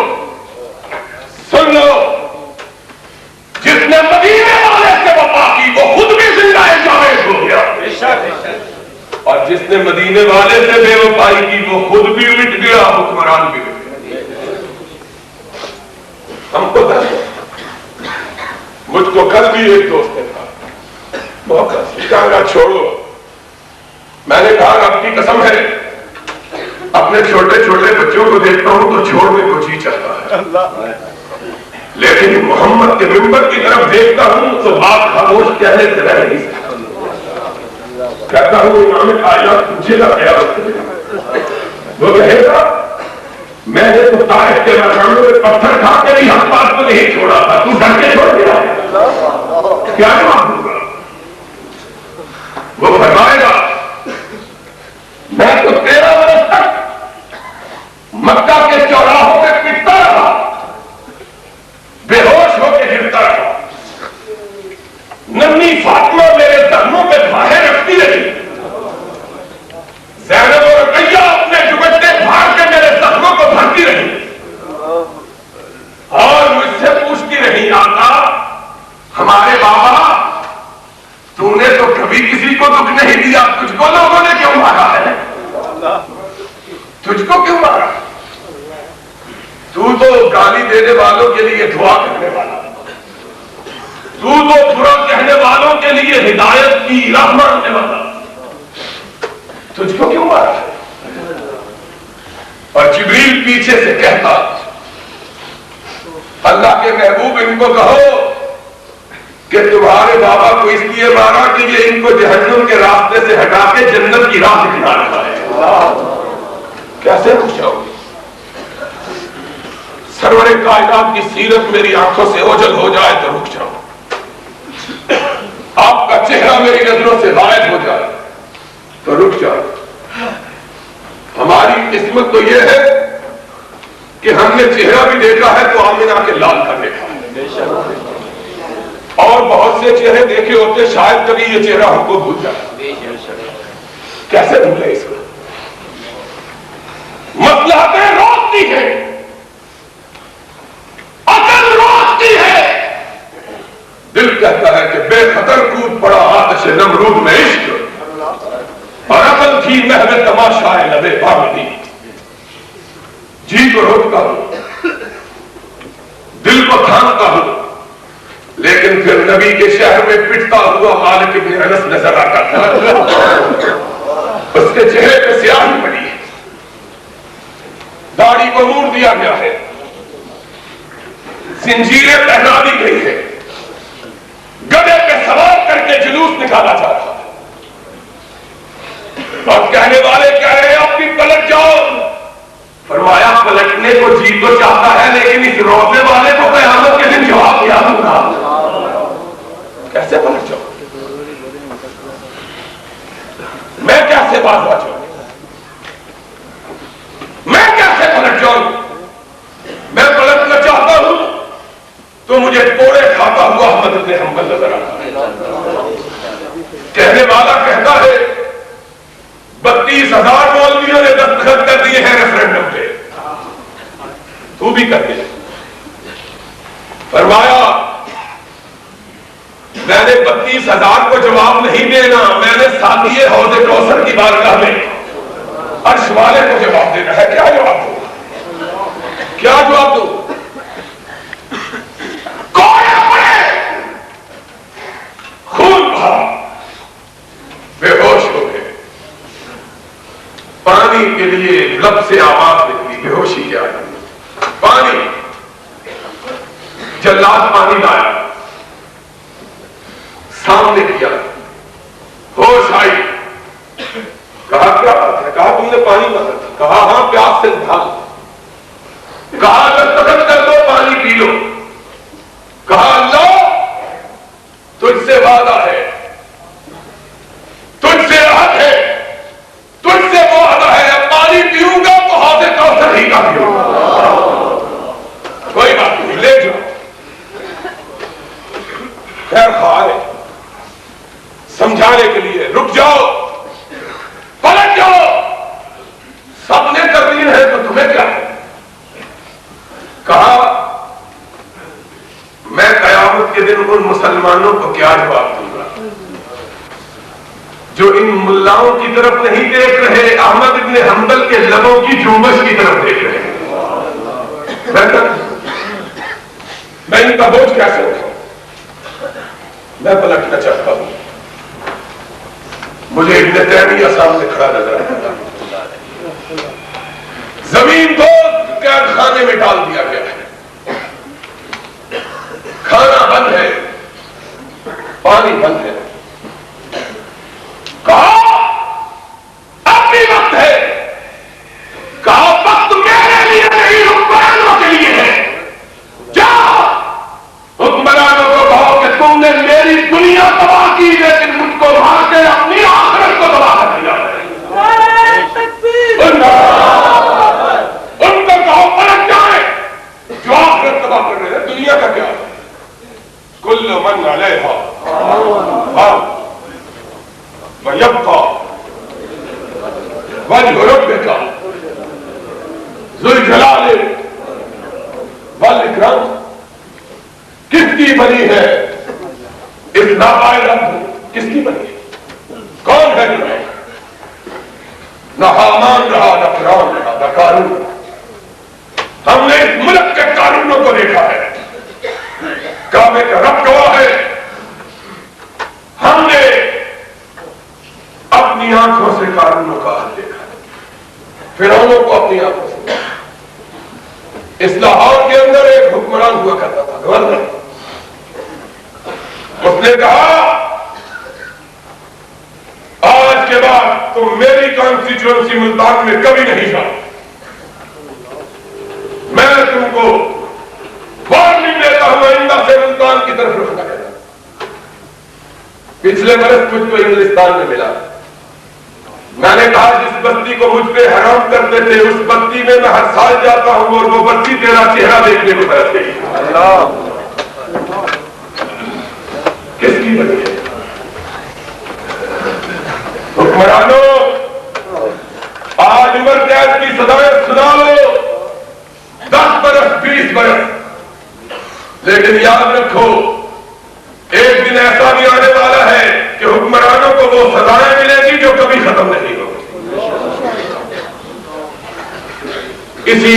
سن لو, جس نے مدینے والے سے وفا کی وہ خود بھی زندہ جاوید ہو گیا, اور جس نے مدینے والے سے بے وفائی کی وہ خود بھی مٹ گیا, حکمران بھی مٹ گیا. ہم کو درد, مجھ کو کل بھی ایک دوست نے کہا کہا چھوڑو. میں نے کہا آپ کی قسم ہے اپنے چھوٹے چھوٹے بچوں کو دیکھتا ہوں تو چھوڑنے کو جی چاہتا ہے, لیکن محمد کے ممبر کی طرف دیکھتا ہوں تو بات خاموش کہنے سے رہ نہیں سکتا. کہتا ہوں امام کائنات پوچھے گا قیامت کے دن, وہ کہے گا میں نے تو طائف کے مقاموں میں پتھر کھا کے بھی ہم بات کو نہیں چھوڑا تھا, تو ڈر کے چھوڑ دیا. کیا جواب دوں گا؟ وہ فرمائے گا میں تو 13 برس تک مکہ کے چوراہوں میں پٹتا رہا, بے ہوش ہو کے گرتا رہا, ننھی فاطمہ میرے زخموں پہ باہر رکھتی رہی, زینب اور رقیہ اپنے دوپٹے پھاڑ کے میرے زخموں کو بھرتی رہی, اور مجھ سے پوچھتی رہی آقا ہمارے بابا تو نے تو کبھی کسی کو دکھ نہیں دیا, تجھ کو لوگوں نے کیوں مارا ہے, تجھ کو کیوں مارا, تو گالی دینے والوں کے لیے دعا کرنے والا, تو برا کہنے والوں کے لیے ہدایت کی راہ ماننے والا, تجھ کو کیوں مارا ہے. اور جبریل پیچھے سے کہتا اللہ کے محبوب ان کو کہو کہ تمہارے بابا کو اس لیے مارا کہ یہ ان کو جہنم کے راستے سے ہٹا کے جنت کی راہ دکھا رہا ہے. کیسے پوچھو گے؟ سرور کائنات کی سیرت میری آنکھوں سے اوجھل ہو جائے تو رک جاؤ, آپ کا چہرہ میری نظروں سے غائب ہو جائے تو رک جاؤ. ہماری قسمت تو یہ ہے کہ ہم نے چہرہ بھی دیکھا ہے تو آمنہ کے لال کا دیکھا ہے, اور بہت سے چہرے دیکھے ہوتے شاید کبھی یہ چہرہ ہم کو بھول جائے. کیسے بھولے اس کو؟ مصلحتیں روکتی ہیں, عقل روکتی ہے, دل کہتا ہے کہ بے خطر کود پڑا آتش نمرود میں عشق, اور عقل کی محو تماشا لبے بامدی. کو روکتا ہوں, دل کو تھامتا ہوں, لیکن پھر نبی کے شہر میں پٹتا ہوا مالک ابن انس نظر آتا تھا. اس کے چہرے پہ سیاہی پڑی ہے, داڑھی کو موڑ دیا گیا ہے, زنجیریں پہنا دی گئی ہے, گدھے پہ سوار کر کے جلوس نکالا جا رہا ہے, اور کہنے والے کہہ رہے ہیں آپ بھی پلٹ جاؤ. فرمایا پلٹنے کو جی تو چاہتا ہے, لیکن اس روزے والے کو قیامت کے دن جواب دیا دوں گا. کیسے پلٹ جاؤ, میں کیسے باز آ جاؤں, میں کیسے پلٹ جاؤں. میں پلٹنا چاہتا ہوں تو مجھے کوڑے کھاتا ہوا احمد ابن حنبل نظر آتا ہے. کہنے والا کہتا ہے 32,000 مولویوں نے دستخط کر دیے ہیں ریفرنڈم پہ, تو بھی کر دے. فرمایا میں نے 32,000 کو جواب نہیں دینا, میں نے ساتھی حوض کوثر کی بارگاہ میں عرش والے کو جواب دینا ہے. کیا جواب دو, کیا جواب دو. کوڑے پڑے, خون بہا, بے ہوش ہو گئے, پانی کے لیے لب سے آواز نکلی, بے ہوشی کیا ہے, پانی. جلاد پانی لایا, سامنے کیا, ہوش آئی, کہا کیا بات ہے, کہا تم نے پانی مانگا تھا, کہا ہاں پیاس سے تھا, کہا دستخط کر دو پانی پی لو, کہا اللہ تجھ سے وعدہ ہے, تجھ سے عہد ہے, تجھ سے وعدہ ہے, پانی پیوں گا تو حوض کوثر ہی کا پیوں گا. کوئی بات نہیں, لے جاؤ. خیر خواہ سمجھانے کے لیے, رک جاؤ, پلٹ جاؤ, سب نے ترمیم ہے تو تمہیں کیا ہے. کہا میں قیامت کے دن ان مسلمانوں کو کیا جواب دوں گا جو ان ملاؤں کی طرف نہیں دیکھ رہے, احمد ابن حنبل کے لبوں کی جنبش کی طرف دیکھ رہے ہیں. میں ان کا بوجھ کیسے اٹھاؤں. میں پلٹنا چاہتا ہوں, مجھے ابن تیمیہ سامنے کھڑا نظر آتا ہے, زمین کو قید خانے میں ڈال دیا گیا ہے, کھانا بند ہے, پانی بند ہے. کہا اب بھی وقت ہے, کہا وقت میرے لیے نہیں حکمرانوں کے لیے ہے. جا حکمرانوں کو کہو کہ تم نے میری دنیا تباہ کی, لیکن مجھ کو مار کے اپنی آخرت کو تباہ کر دیا. ان کو کہو پلٹ جائیں, جو آخرت تباہ کر رہے ہیں. دنیا کا کیا ہے, کل من علیہا فان ویبقى وجه ربك ذو الجلال والاکرام. کس کی بنی ہے اس نابائے رب, کس کی بنی ہے, کون ہے جو ہے. نہ حامان رہا, نہ فرعون رہا, نہ قارون. ہم نے اس ملک کے قانونوں کو دیکھا ہے, کعبے کا رب گواہ ہے. ہم نے اپنی آنکھوں سے قارونوں کا حال دیکھا ہے, فرعونوں کو اپنی آنکھوں سے. اس لاہور کے اندر ایک حکمران ہوا کرتا تھا, گورنر. اس نے کہا آج کے بعد تم میری کانسٹیچوئنسی ملتان میں کبھی نہیں جاؤ. میں تم کو وارننگ دیتا ہوں, آئندہ سے ملتان کی طرف رخ کرے. پچھلے برس مجھ کو انگلستان میں ملا, میں نے کہا جس بستی کو مجھ پہ حرام کرتے تھے اس بستی میں میں ہر سال جاتا ہوں, اور وہ بستی تیرا چہرہ دیکھنے کو طرف گئی. کس کی بنی ہے حکمرانوں. آج عمر قید کی سزائیں سنا لو, 10 برس 20 برس, لیکن یاد رکھو ایک دن ایسا بھی آنے والا ہے کہ حکمرانوں کو وہ سزائیں ملے گی جو کبھی ختم نہیں ہوگی. اسی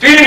3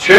6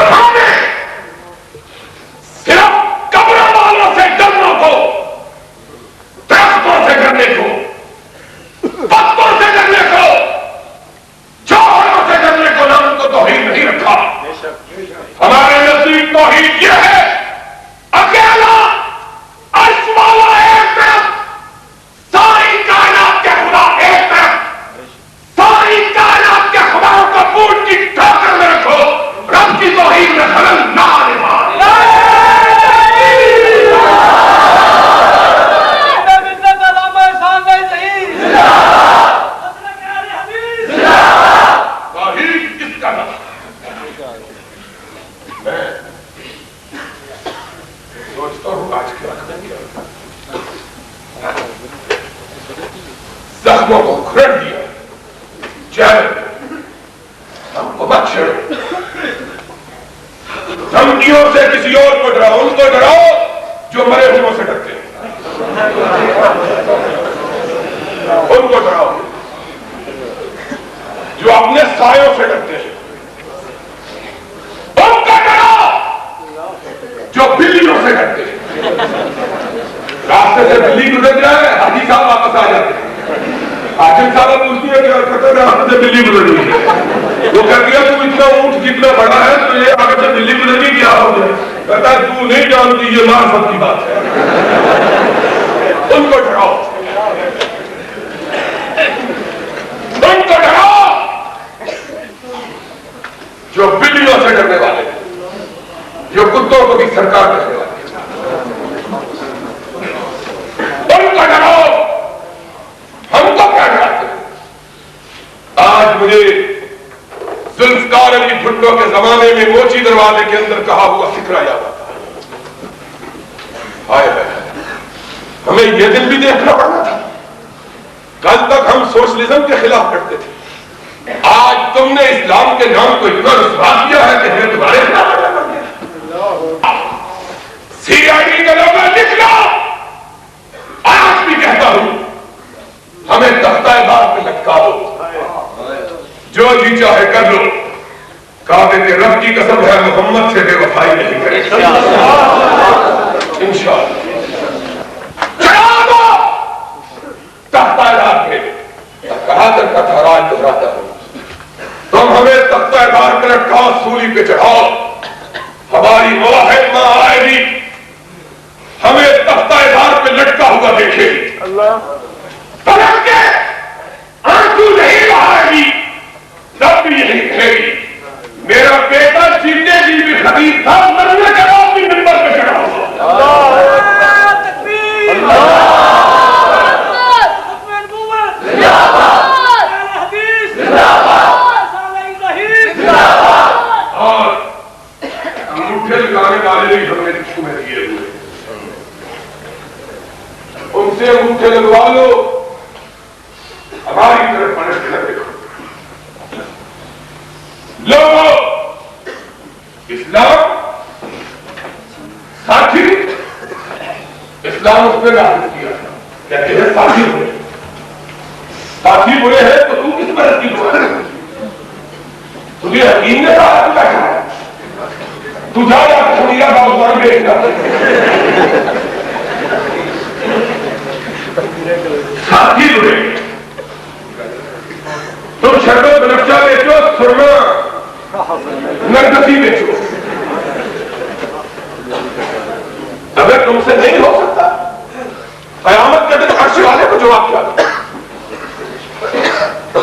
اور ہمیں صرف قبروں والوں سے ڈرنا کو، درختوں سے ڈرنے کو، پتوں سے ڈرنے کو، جوہروں سے ڈرنے کو، نام کو توحید نہیں رکھا. ہمارے نزدیک توحید یہ ہے اکیلا عرش والا ایک طرف، ساری کائنات کے خدا ایک طرف، ساری کائنات کے خداؤں کو پوٹ کی ٹھوکر میں رکھو، رب کی توحید میں خلل نہ آنے پائے. توحید کس کا نام؟ میں سوچتا ہوں آج کیا زخموں کو کھرڑ دیا، چہرے ہم کو مت چھیڑو، دھمکیوں سے کسی اور کو ڈراؤ، ان کو ڈراؤ جو مرے ہوئے سے ڈرتے ہیں، ان کو ڈراؤ جو اپنے سایوں سے ڈرتے ہیں، ان کو ڈراؤ جو بلیوں سے ڈرتے ہیں. راستے سے بلی گزر جائے حاجی صاحب واپس آ جاتے ہیں. حاجی صاحب پوچھتی ہے کہ کہتے راستے سے بلی گزر گئی ہے. وہ کہتی ہے تو اتنا اونٹ جتنا بڑا ہے تو یہ آگے سے بلی گزر گئی کیا ہو گیا؟ کہتا ہے تو نہیں جانتی یہ معرفت کی بات ہے. ان کو ڈراؤ، ان کو ڈراؤ جو بلیوں سے ڈرنے والے ہیں، جو کتوں کو بھی سرکار کرنے والے ہیں. ان کو ڈراؤ، ہم کو کیا ڈراتے ہیں؟ آج مجھے ذوالفقار علی بھٹو کے زمانے میں موچی دروازے کے اندر کہا ہوا فکرہ یاد آتا ہے. ہائے ہمیں یہ دن بھی دیکھنا پڑنا تھا. کل تک ہم سوشلزم کے خلاف لڑتے تھے، آج تم نے اسلام کے نام کو اتنا رسوا کیا ہے کہ ہمیں تمہارے خلاف لڑنا پڑ گیا. سی آئی ڈی کا لوگو لکھ لو. آج بھی کہتا ہوں ہمیں تختہ بار پہ لٹکا دو، جو جی چاہے کر لو. کعبے کے رب کی قسم ہے محمد سے بے وفائی نہیں کرے. انشاءاللہ چڑھا دو تختہ بار پہ. کہا کرتا تھا راج دہراتا ہوں، تم ہمیں تختہ بار پہ لٹکاؤ، سولی پہ چڑھاؤ. ہماری واحد ماں آئے گی ہمیں تختہ بار پہ لٹکا ہوا دیکھے گی، پلٹ کے آنسو نہیں بہائے گی، تب بھی یہی کہے گی میرا بیٹا جیتے جی بھی خبیر تھا، مرنے کے بعد بھی منبر پہ چڑھا ہوا. اور انگوٹھے لگانے والے بھی ہمیں رکشوں میں لگے ہوئے، ان سے انگوٹھے لگوا لو، ہماری طرف پلٹ کے نہ دیکھو. لوگوں اسلام ساتھی، اسلام اس نے نافذ کیا، کہتے ہیں ساتھی برے. ساتھی برے ہیں تو تم کس پر حقیق ہو؟ تجھے حکیم نے کہا تو بیٹھا ہے، تو جا جا کے خمیرہ باغبان بیچنا. ساتھی برے، تم شربت بنفشہ بیچو، سرما نرگسی بیچو. اگر تم سے نہیں ہو سکتا قیامت کے دن عرش والے کو جواب کیا دو.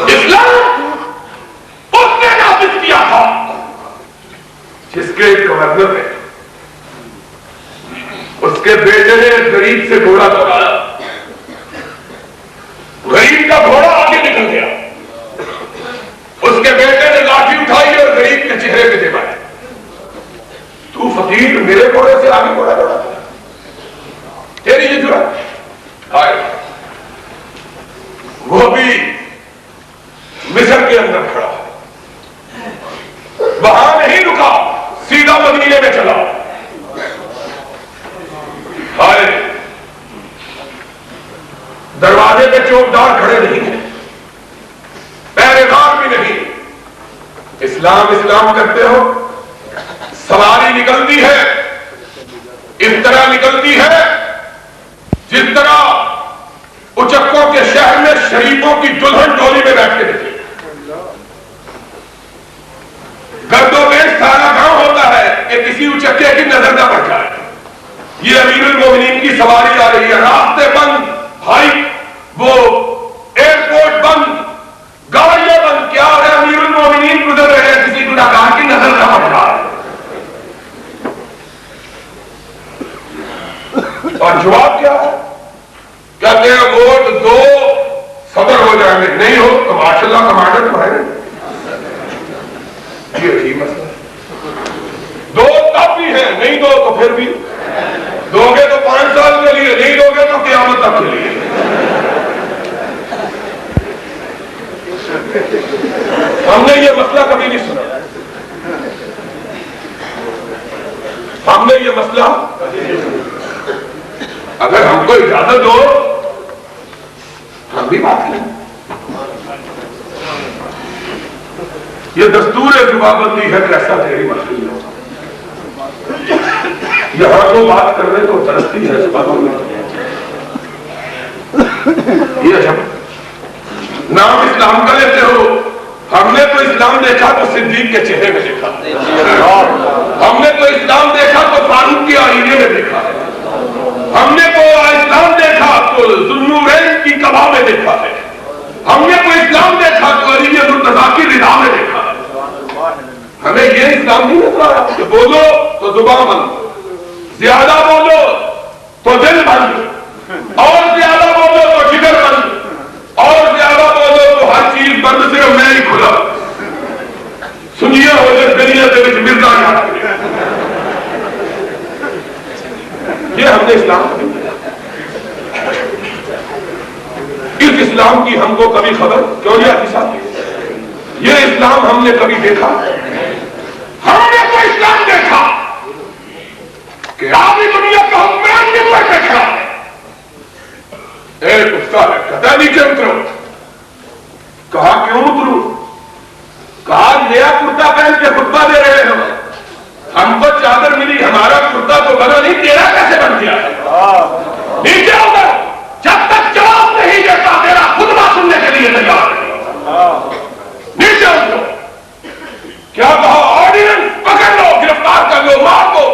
اسلام اس نے نافذ کیا تھا جس کے گورنر نے اس کے بیٹے نے غریب سے گھوڑا دوڑایا، غریب کا گھوڑا آگے نکل گیا، اس کے بیٹے نے لاٹھی اٹھائی اور غریب کے چہرے پہ دے ماری. تو فقیر میرے گھوڑے سے آگے گھوڑا دوڑا، تیری یہ جرات. وہ بھی مصر کے اندر کھڑا، وہاں نہیں رکا، سیدھا مدینے میں چلا. دروازے پہ چوکدار کھڑے نہیں ہیں، پہرے دار بھی نہیں. اسلام اسلام کرتے ہو، سواری نکلتی ہے اس طرح نکلتی ہے جس طرح اچکوں کے شہر میں شریفوں کی دلہن ڈولی میں بیٹھ کے نکلی. گرد و پیش سارا گاؤں ہوتا ہے کہ کسی اچکے کی نظر نہ پڑ جائے. یہ امیر المومنین کی سواری آ رہی ہے, راستے بند بھائی, وہ ایئرپورٹ بند, گاڑیاں بند, کیا ہو رہا ہے؟ امیر المومنین گزر رہے ہیں, کسی گناہگار کی نظر نہ پڑ جائے. اور جواب کیا ہے؟ کہتے ہیں ووٹ دو صدر ہو جائیں گے, نہیں ہو تو ماشاءاللہ کمانڈر تو ہے. یہ ٹھیک مسئلہ ہے. دو تب بھی ہیں, نہیں دو تو پھر بھی دو گے تو 5 سال کے لیے, نہیں دو گے تو قیامت تک کے لیے. ہم نے یہ مسئلہ کبھی نہیں سنا. ہم نے یہ مسئلہ, اگر ہم کو اجازت دو ہم بھی بات کریں. یہ دستور جوابندی ہے کہ ایسا تیری مشکل ہو. یہاں تو بات کرنے کو ترستی ہے اس باتوں میں. یہ جب نام اسلام کا لیتے ہو, ہم نے تو اسلام دیکھا تو صدیق کے چہرے میں دیکھا, ہم نے تو اسلام دیکھا تو فاروق کی آئینے میں دیکھا, ہم نے تو اسلام دیکھا تو ذوالنورین کی قبا میں دیکھا ہے, ہم نے تو اسلام دیکھا تو علی مرتضیٰ کی رضا میں دیکھا ہے. ہمیں یہ اسلام نہیں نظر آیا کہ بولو تو زبان بند, زیادہ بولو تو دل بند, اور زیادہ بولو تو جگر بند, اور زیادہ بولو تو ہر چیز بند, صرف میں ہی کھلا. سنیے ہو جائے دنیا کے بچ مرزا یاد کرے. یہ ہم نے اسلام اس اسلام کی ہم کو کبھی خبر کیوں نہیں آتی صاحب؟ یہ اسلام ہم نے کبھی دیکھا؟ ہم نے تو اسلام دیکھا کہ آدھی دنیا کا حکمران ممبر پہ کھڑا ہے, ایک استاد ہے, کہتا ہے نیچے اترو. کہا کیوں اتروں؟ کہا نیا کرتا پہن کے خطبہ دے رہے ہو, ہم کو چادر ملی, ہمارا کرتا تو بنا نہیں, تیرا کیسے بن گیا ہے؟ نیچے اتر, جب تک جواب نہیں دیتا تیرا خطبہ سننے کے لیے تیار نہیں. نیچے اترو. کیا کہا؟ آرڈیننس پکڑ لو, گرفتار کر لو, مار دو.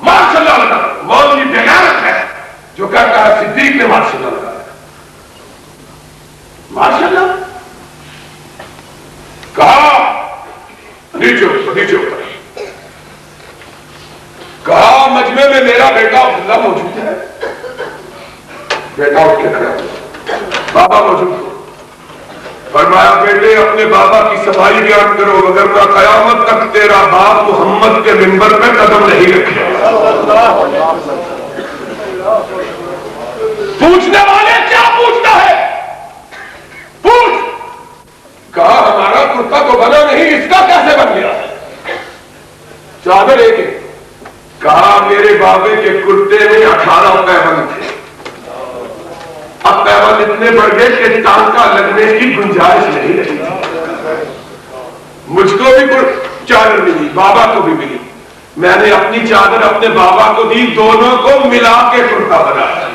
ماشاء اللہ لگا. مولوی بےغیرت ہے جو کہتا ہے صدیق نے ماشاء اللہ لگایا. ماشاء اللہ کہا نیچے اتر, نیچے اتر. کہا مجمع میں میرا بیٹا عبداللہ موجود ہے. بیٹا اٹھ کے کھڑا, بابا موجود ہو. فرمایا بیٹے اپنے بابا کی صفائی بیان کرو, وگرنہ قیامت تک تیرا باپ محمد کے منبر پہ قدم نہیں رکھے. پوچھنے والے کیا پوچھتا ہے؟ پوچھ. کہا ہمارا کرتا تو بنا نہیں, اس کا کیسے بن گیا؟ چادر ایک. کہا میرے بابے کے کرتے میں 18 پیبند تھے, اب پیبند اتنے بڑھ گئے کہ ٹانکا لگنے کی گنجائش نہیں رہی. مجھ کو بھی چادر ملی, بابا کو بھی ملی, میں نے اپنی چادر اپنے بابا کو دی, دونوں کو ملا کے کرتا بنایا.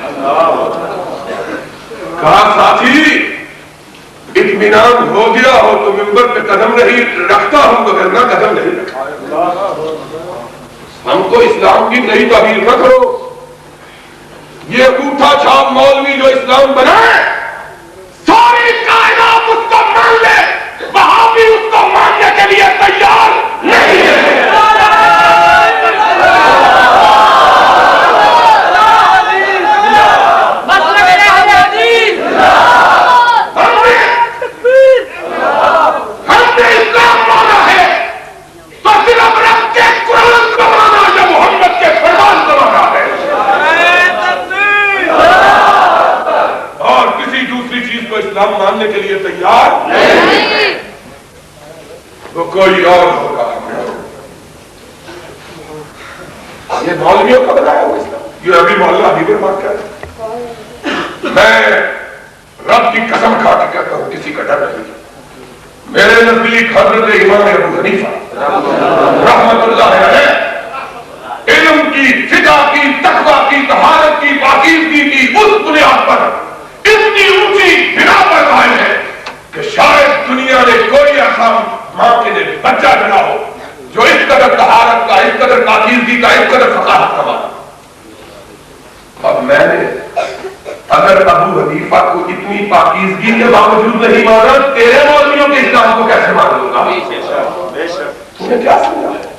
کہا ساتھی اطمینان ہو گیا ہو تو منبر پہ قدم نہیں رکھتا ہوں, وگرنہ قدم نہیں رکھتا. ہم کو اسلام کی نئی تعبیر نہ کرو. یہ انگوٹھا چھاپ مولوی جو اسلام بنائے, ساری کائنات اس کو مان لے, وہاں بھی اس کو ماننے کے لیے تیار نہیں ہے. ہم نے اسلام مانا ہے تو صرف رب کے قرآن کو مانا, جو محمد کے فرمان کو مانا ہے, اور کسی دوسری چیز کو اسلام ماننے کے لیے تیار نہیں. تو کوئی اور ہوگا. یہ مولویوں کا بنایا ہوا اسلام, یہ ابھی مولانا حبیب الرحمان کا ہے. میں رب کی قسم کھا کے کہتا ہوں کسی کا ڈر نہیں. میرے نزدیک حضرت امام ابو حنیفہ رحمت اللہ علیہ پر اتنی اونچی بنا پر قائم ہے کہ شاید دنیا نے کوئی ایسا ماں کے لیے بچہ بنا ہو جو اس قدر طہارت کا، اس قدر پاکیزگی کا، اس قدر فقاہت کا مانا۔ اور میں نے اگر ابو حنیفہ کو اتنی پاکیزگی کے باوجود نہیں مانا، تیرے مولویوں کے اسلام کو کیسے مان لوں گا؟ تمہیں کیا سمجھا ہے؟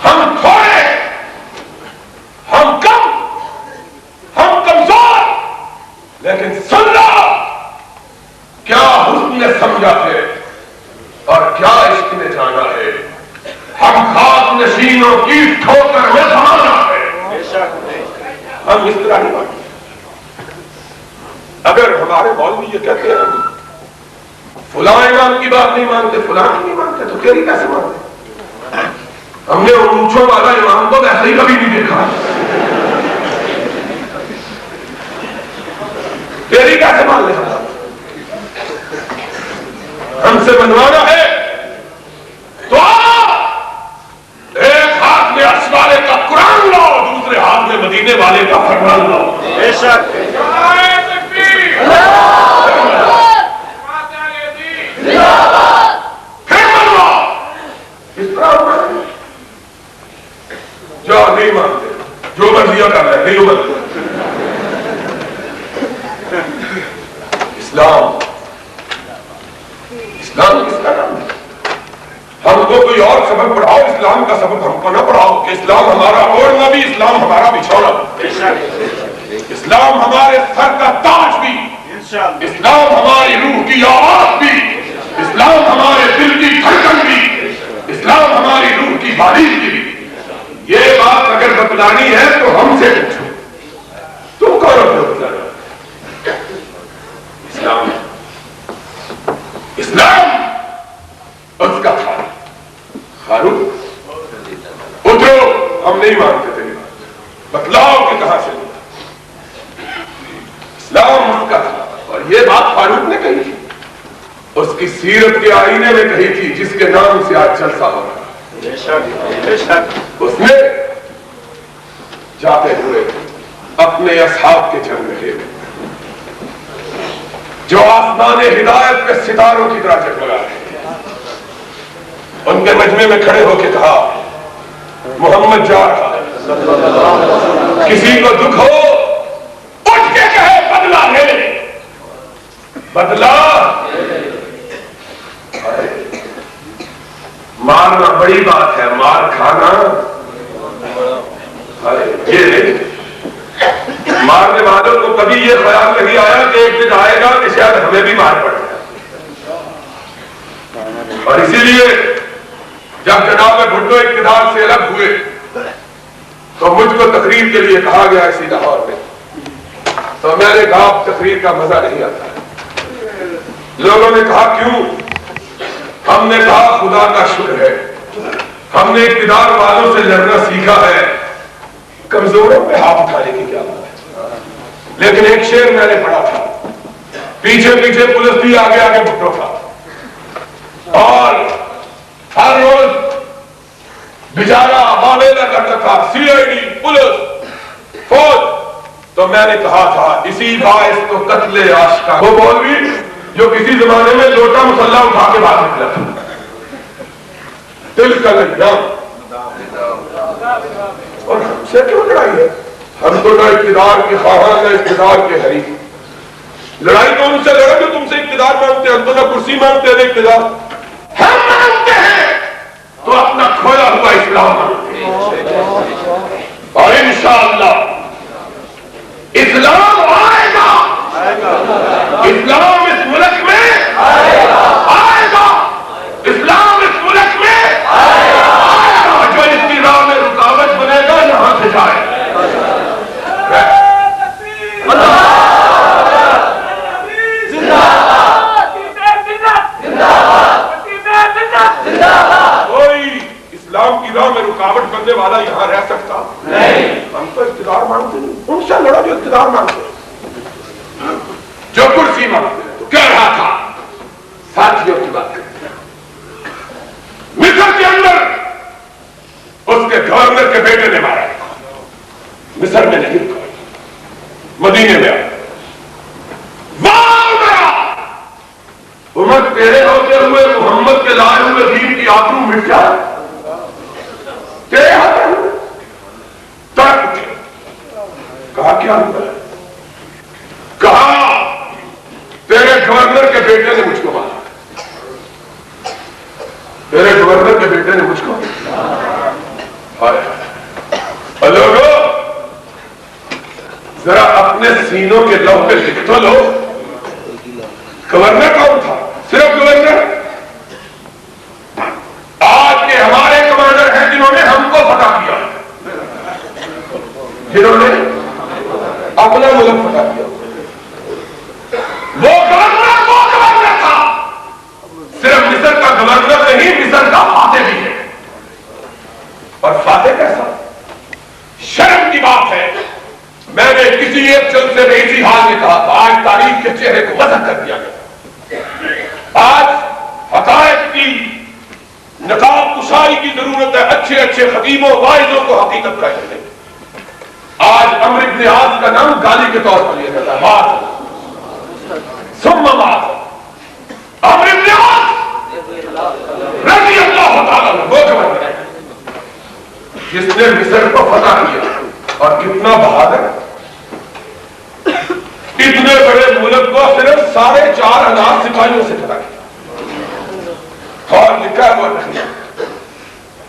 ہم تھوڑے، ہم کم، ہم کمزور، لیکن سن لو کیا حسن نے سمجھا ہے اور کیا عشق نے جانا ہے۔ ہم خاک نشینوں کی ٹھوکر میں زمانہ ہے، ہم اس طرح نہیں مانتے۔ اگر ہمارے مولوی یہ کہتے ہیں فلاں امام کی بات نہیں مانتے، فلاں کی نہیں مانتے، تو تیری کیسے مانتے؟ ہم نے اونچوں والا امام کو ویسے ہی کبھی نہیں دیکھا، تیری کیسے مان لے؟ ہم سے بنوانا ہے تو ایک ہاتھ میں عرش والے کا قرآن لو، دوسرے ہاتھ میں مدینے والے کا فرمان لو۔ بے شک پھر بنوا اس طرح ہونا ہے۔ جو نہیں مانتے جو مرضیاں کر رہے نہیں مانتے۔ اسلام کس کا نام ہے؟ ہم کو کوئی اور سبق پڑھاؤ، اسلام کا سبق ہم کو نہ پڑھاؤ کہ اسلام ہمارا اوڑھنا بھی، اسلام ہمارا بچھونا بھی، اسلام ہمارے سر کا تاج بھی، اسلام ہماری روح کی آواز بھی، اسلام ہمارے دل کی دھڑکن بھی، اسلام ہماری روح کی باریکی بھی۔ یہ بات اگر بتلانی ہے تو ہم سے پوچھو، تم کون ہو بتلانا؟ اسلام اس کا تھا فاروق اترو، ہم نہیں مانتے تیری بات، بتلاؤ کہ کہاں سے اسلام اس کا تھا۔ اور یہ بات فاروق نے کہی تھی، اس کی سیرت کے آئینے میں کہی تھی جس کے نام سے آج جلسہ ہو رہا۔ اس نے جاتے ہوئے اپنے اصحاب کے جنگ رہے جو آسمان ہدایت کے ستاروں کی طرح جگمگا رہے تھے، ان کے مجمع میں کھڑے ہو کے کہا محمد جا رہا ہے، کسی کو دکھ ہو اٹھ کے کہے بدلہ لے لے، بدلہ۔ مارنا بڑی بات ہے، مار کھانا یہ نہیں۔ مارنے والوں کو کبھی یہ خیال نہیں آیا کہ ایک دن آئے گا کہ شاید ہمیں بھی مار پڑے گا، اور اسی لیے جب جناب بھٹو اقتدار سے الگ ہوئے تو مجھ کو تقریر کے لیے کہا گیا اسی لاہور میں، تو میں نے کہا تقریر کا مزہ نہیں آتا۔ لوگوں نے کہا کیوں؟ ہم نے کہا خدا کا شکر ہے ہم نے اقتدار والوں سے لڑنا سیکھا ہے، کمزوروں پہ ہاتھ اٹھانے کی کیا بات ہے۔ لیکن ایک شعر میں نے پڑھا تھا، پیچھے پیچھے پولیس بھی آگے آگے بھٹو تھا، اور ہر روز بیچارہ معاملہ کرتا تھا، سی آئی ڈی، پولیس، فوج۔ تو میں نے کہا تھا اسی باعث تو قتل عاشقاں، وہ مولوی جو کسی زمانے میں لوٹا مسلح اٹھا کے باہر نکلا تھا، دل کا لجام۔ اور ہم سے کیوں لڑائی ہے؟ ہم تو نہ اقتدار کے خواہاں نہ اقتدار کے حریف۔ لڑائی تو ان سے لڑے جو تم سے اقتدار مانگتے ہیں، ہم تو نہ کرسی مانگتے ہیں اقتدار، ہم مانگتے ہیں تو اپنا کھویا ہوا اسلام مانگتے ہیں، اور انشاءاللہ اسلام آئے گا، اسلام اس ملک میں آئے گا، اسلام اس ملک میں آئے گا، جو اس کی راہ میں رکاوٹ بنے گا یہاں سے جائے۔ کوئی اسلام کی راہ میں رکاوٹ بننے والا یہاں رہ سکتا نہیں۔ ہم تو اقتدار مانگتے نہیں، ان سے لڑا جو اقتدار مانگتے ہیں، جو کرسی مانگتے ہیں۔ تو کہہ رہا تھا ساتھیوں کی بات کرتے ہیں، مصر کے اندر اس کے گورنر کے بیٹے نے مارا، مصر میں نہیں، کی آبرو مٹ جائے تیرے ہاتھ ترک کے کہا کیا ہوا ہے؟ کہا تیرے گورنر کے بیٹے نے مجھ کو مارا، تیرے گورنر کے بیٹے نے مجھ کو اور لوگوں ذرا اپنے سینوں کے لوح پہ لکھ تو لو، گورنر کون تھا؟ صرف گورنر؟ آج کے ہمارے کمانڈر ہیں جنہوں نے ہم کو فتح کیا، جنہوں نے اپنا ملک فتح کیا. وہ گورنر تھا، صرف مصر کا گورنر نہیں، مصر کا فاتح بھی ہے. اور فاتح کیسا؟ شرم کی بات ہے، میں نے کسی ایک جلسے میں اسی حال میں کہا تھا، آج تاریخ کے چہرے کو وضع کر دیا گیا. آج حقائق کی نقاب کشائی کی ضرورت ہے، اچھے اچھے خطیبوں واعظوں کو حقیقت کا علم ہے. آج عمرو بن عاص کا نام گالی کے طور پر لیا جاتا ہے، بات ثم بات عمرو بن عاص رضی اللہ تعالیٰ عنہ وہ گورنر ہے جس نے مصر کو فتح کیا. اور کتنا بہادر، اتنے بڑے ملک کو صرف 4,500 سپاہیوں سے فتح کیا. اور لکھا ہے وہ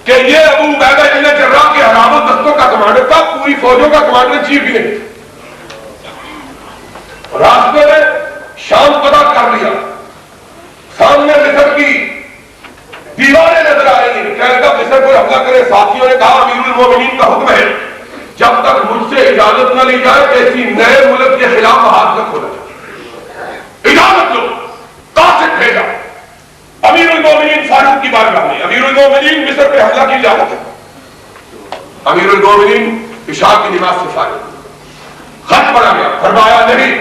کہ یہ ابو عبیدہ بن جراح کے حرام دستوں کا کمانڈر تھا، پوری فوجوں کا کمانڈر چیف بھی نہیں. راستے میں شام فتح کر لیا، سامنے مصر کی دیواریں نظر آ رہی ہیں، کہنے کا مصر کو حملہ کرے. ساتھیوں نے کہا امیر المومنین کا حکم ہے جب تک مجھ سے اجازت نہ لی جائے کسی نئے ملک کے خلاف ہاتھ نہ کھولا جائے. اجازت لو. قاصد بھیجا امیر المومنین فاروق کی بارگاہ میں. امیر المومنین مصر پہ حملہ کی اجازت ہے. امیر المومنین عشاء کی نماز سے فارغ، خط پڑا گیا، فرمایا نہیں،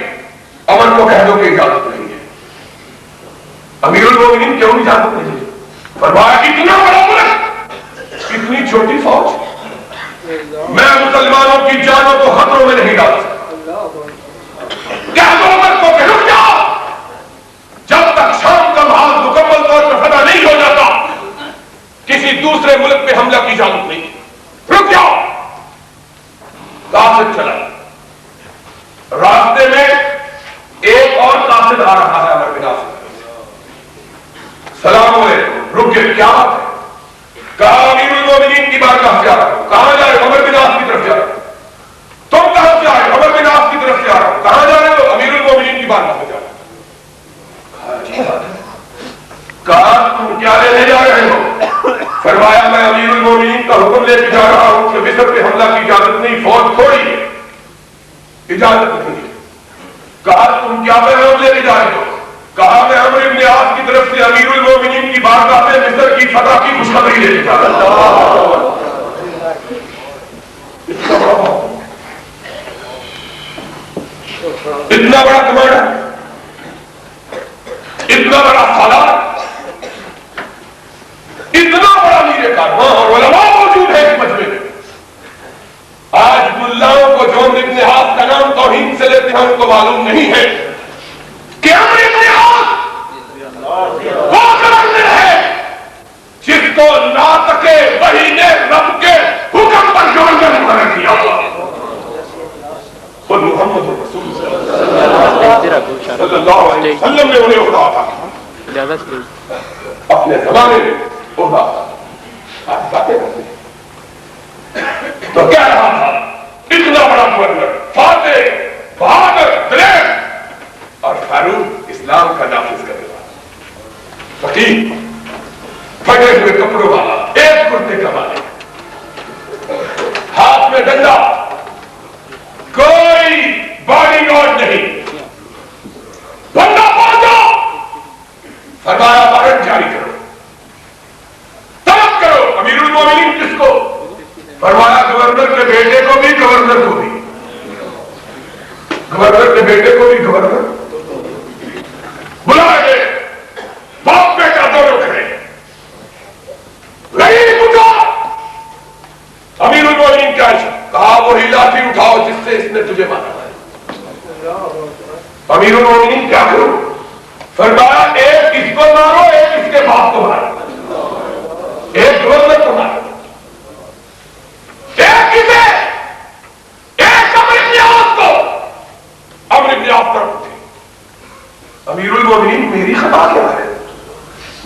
امن کو کہہ دو کہ اجازت نہیں ہے. امیر المومنین کیوں اجازت نہیں ہے؟ فرمایا اتنا بڑا ملک، اتنی چھوٹی فوج، میں مسلمانوں کی جانوں کو خطروں میں نہیں ڈال سکتا. کہہ دو امن کو کہ رک جاؤ، جب تک شام کا محاذ مکمل طور پر فتح نہیں ہو جاتا کسی دوسرے ملک پہ حملہ کی اجازت نہیں. رک جاؤ. قاصد چلا، راستے میں ایک اور قاصد آ رہا ہے عمر بن عاص. سلام علیکم. رک گئے، کیا بات ہے؟ کہا امیر المومنین کی بارگاہ سے آ رہا ہوں. کہاں جا رہے ہو؟ عمر بن عاص کی طرف جا رہا ہوں. تم کہاں سے آئے؟ عمر بن عاص کی طرف سے آ رہا ہوں. کہاں جا رہے ہو؟ امیر المومنین کی بارگاہ سے جا رہا ہوں. کہا تم کیا لینے جا رہے ہو؟ فرمایا میں امیر المومنین کا حکم لے کے جا رہا ہوں کہ مصر پہ حملہ کی اجازت نہیں، فوج تھوڑی ہے، اجازت نہیں ہے. کہا تم کیا پیغام لے کے جا رہے ہو؟ کہا میں عمرو بن عاص کی طرف سے امیر المومنین کی بارگاہ میں مصر کی فتح کی خوشخبری لے کے جا رہا ہوں. اتنا بڑا کمانڈر، اتنا بڑا سالار، اتنا بڑا امیر کارواں اور علماء موجود ہے اس مجمع میں. آج ملاؤں کو جو عمرو بن عاص کا نام توہین سے لیتے ہیں ان کو معلوم نہیں ہے کہ عمرو بن عاص وہ گورنر ہے جس کو ناطق وحی نے رب کے حکم پر گورنر مقرر کیا. خود محمد رسول صلی اللہ علیہ وسلم نے انہیں عہدہ تھا، اپنے زمانے میں عہدہ تھا. آج باتیں کرتے ہیں تو کیا رہا تھا؟ اتنا بڑا گورنر، فاتح، بہادر، دلیر اور فاروق اسلام کا نافذ کرنے والا، فقیر، پھٹے ہوئے کپڑوں والا، ایک کرتے کا مالک، ہاتھ میں ڈنڈا، کوئی باڈی گارڈ نہیں، بندہ پہنچا، فرمایا وارنٹ جاری کرو، طلب کرو. امیر المومنین کس کو؟ فرمایا گورنر کے بیٹے کو بھی، گورنر کو بھی، گورنر کے بیٹے کو بھی، گورنر بلائے گئے. باپ بیٹا دونوں کھڑے، نہیں پوچھا امیر المومنین کیا ہے؟ کہا وہی لاٹھی اٹھاؤ جس سے اس نے تجھے مارا. امیر المومنین کیا کرو؟ فرمایا ایک اس کو مارو، ایک اس کے باپ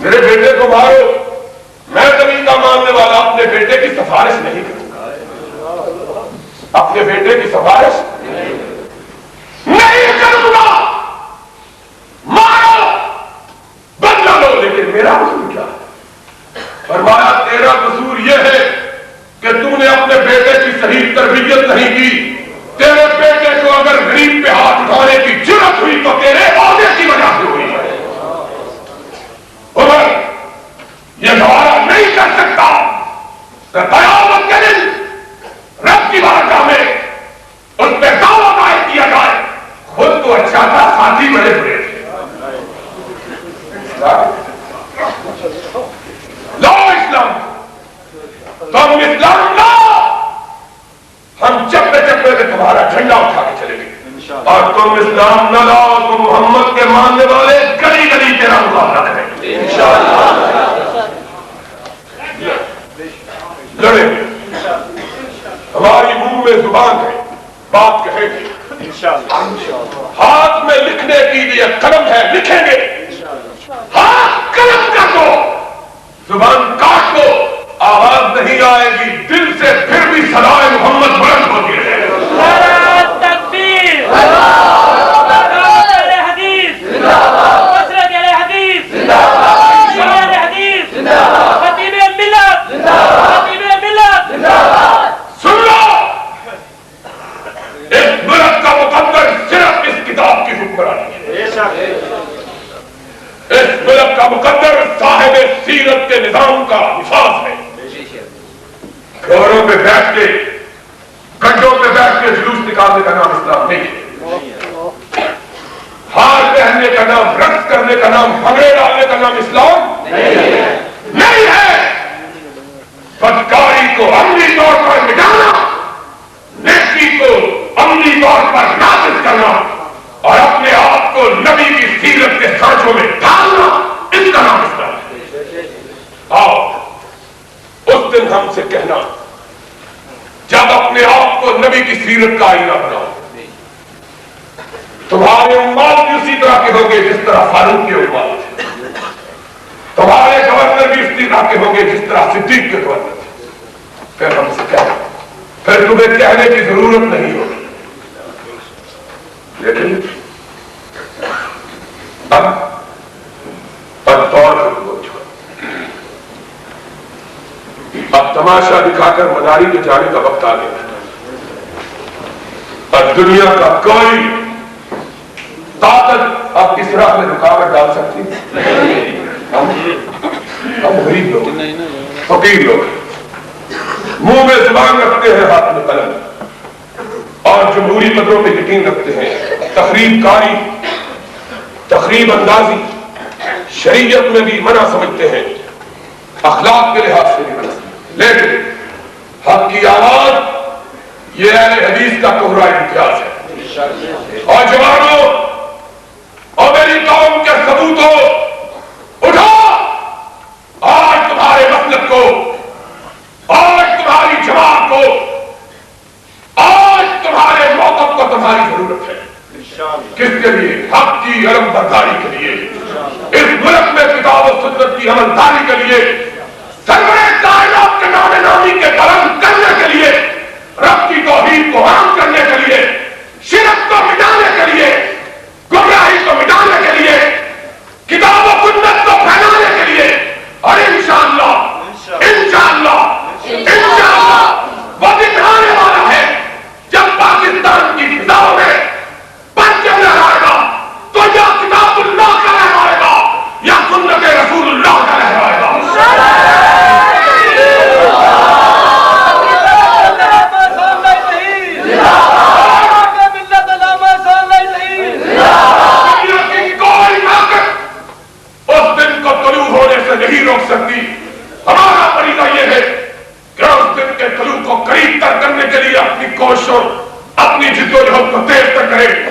میرے بیٹے کو مارو، میں نبی کا ماننے والا اپنے بیٹے کی سفارش نہیں کروں گا، اپنے بیٹے کی سفارش نہیں کروں گا، مارو بدلہ لو، لیکن میرا قصور کیا ہے؟ فرمایا تیرا قصور یہ ہے کہ تم نے اپنے بیٹے کی صحیح تربیت نہیں کی، تیرے بیٹے کو اگر غریب پہ ہاتھ اٹھانے کی جرأت ہوئی تو تیرے عہدے کی وجہ سے ہوئی ہے۔ عمر یہ گوارا نہیں کر سکتا کہ قیامت کے دن رب کی بارگاہ میں اس پہ دعویٰ عائد کیا جائے خود تو اچھا تھا، ساتھی بڑے برے تھے۔ لا اسلام، تم اسلام لاؤ، ہم چپے چپے سے تمہارا جھنڈا اٹھا کے چلیں گے، اور تم اسلام نہ لاؤ تو محمد کے ماننے والے گلی گلی تیرا مقابلہ کریں گے انشاءاللہ، لڑیں گے، ہماری منہ میں زبان ہے، بات کہیں گے، ہاتھ میں لکھنے کی لیے قلم ہے، لکھیں گے، ہاتھ قلم کر دو، زبان کاٹ دو، آواز نہیں آئے گی، دل سے پھر بھی صدائے محمد بلند ہوتی رہے۔ تکبیر، اہل حدیث، حضرت اہل حدیث، اہل حدیث، خطیب ملت، خطیب ملت، سن لو، اس ملک کا مقدر صرف اس کتاب کی حکمرانی ہے، اس ملک کا مقدر صاحب سیرت کے نظام کا نفاذ ہے۔ گھروں پہ بیٹھ کے، گڈھوں پہ بیٹھ کے جلوس نکالنے کا نام اسلام نہیں ہے، ہار پہننے کا نام، رقص کرنے کا نام، بھنگڑے ڈالنے کا نام اسلام نہیں ہے۔ بدکاری کو عملی طور پر مٹانا، نیکی کو عملی طور پر نافذ کرنا، اور اپنے آپ کو نبی کی سیرت کے سانچوں میں ڈالنا، اس کا نام اسلام ہے۔ آؤ اس دن ہم سے کہنا جب اپنے آپ کو نبی کی سیرت کا آئینہ بناؤ، تمہارے اموال بھی اسی طرح کے ہوں گے جس طرح فاروق کے اموال تھے، تمہارے گورنر بھی اسی طرح کے ہوں گے جس طرح صدیق کے گورنر تھے۔ پھر ہم سے کہنا، پھر تمہیں کہنے کی ضرورت نہیں ہوگی، لیکن اب دور اب تماشا دکھا کر مداری کے جانے کا وقت آ گیا، اور دنیا کا کوئی طاقت اب اس راہ میں رکاوٹ ڈال سکتی ہم غریب لوگ، فقیر لوگ، منہ میں زبان رکھتے ہیں، ہاتھ میں قلم، اور جمہوری قدروں پہ یقین رکھتے ہیں، تخریب کاری، تخریب اندازی شریعت میں بھی منع سمجھتے ہیں، اخلاق کے لحاظ سے بھی منع، لیکن حق کی آواز یہ اہل حدیث کا کوہرا امتیاز ہے۔ اور جوانوں اور میری قوم کے ثبوتوں، اٹھو، آج تمہارے مسلک کو، آج تمہاری جماعت کو، آج تمہارے موقف کو تمہاری ضرورت ہے۔ کس کے لیے؟ حق کی علم برداری کے لیے، اس ملک میں کتاب و سنت کی عملداری کے لیے، سرور کائنات کے نام نامی کے قلم کرنے کے لیے، رب کی توحید کو عام کرنے کے لیے، شرک کو مٹانے کے لیے، گمراہی کو مٹانے کے لیے، کتاب و سنت کو پھیلانے کے لیے، اور انشاءاللہ وہ دن آنے والا ہے جب پاکستان کی فضاؤں میں پرچم لہرائے گا تو یا کتاب اللہ کا لہرائے گا یا سنت رسول اللہ کا لہرائے گا۔ نہیں روک سکتی۔ ہمارا طریقہ یہ ہے کہ اس دن کے طلوع کو قریب تر کرنے کے لیے اپنی کوششوں، اپنی جدوجہد کو تیز تر کریں۔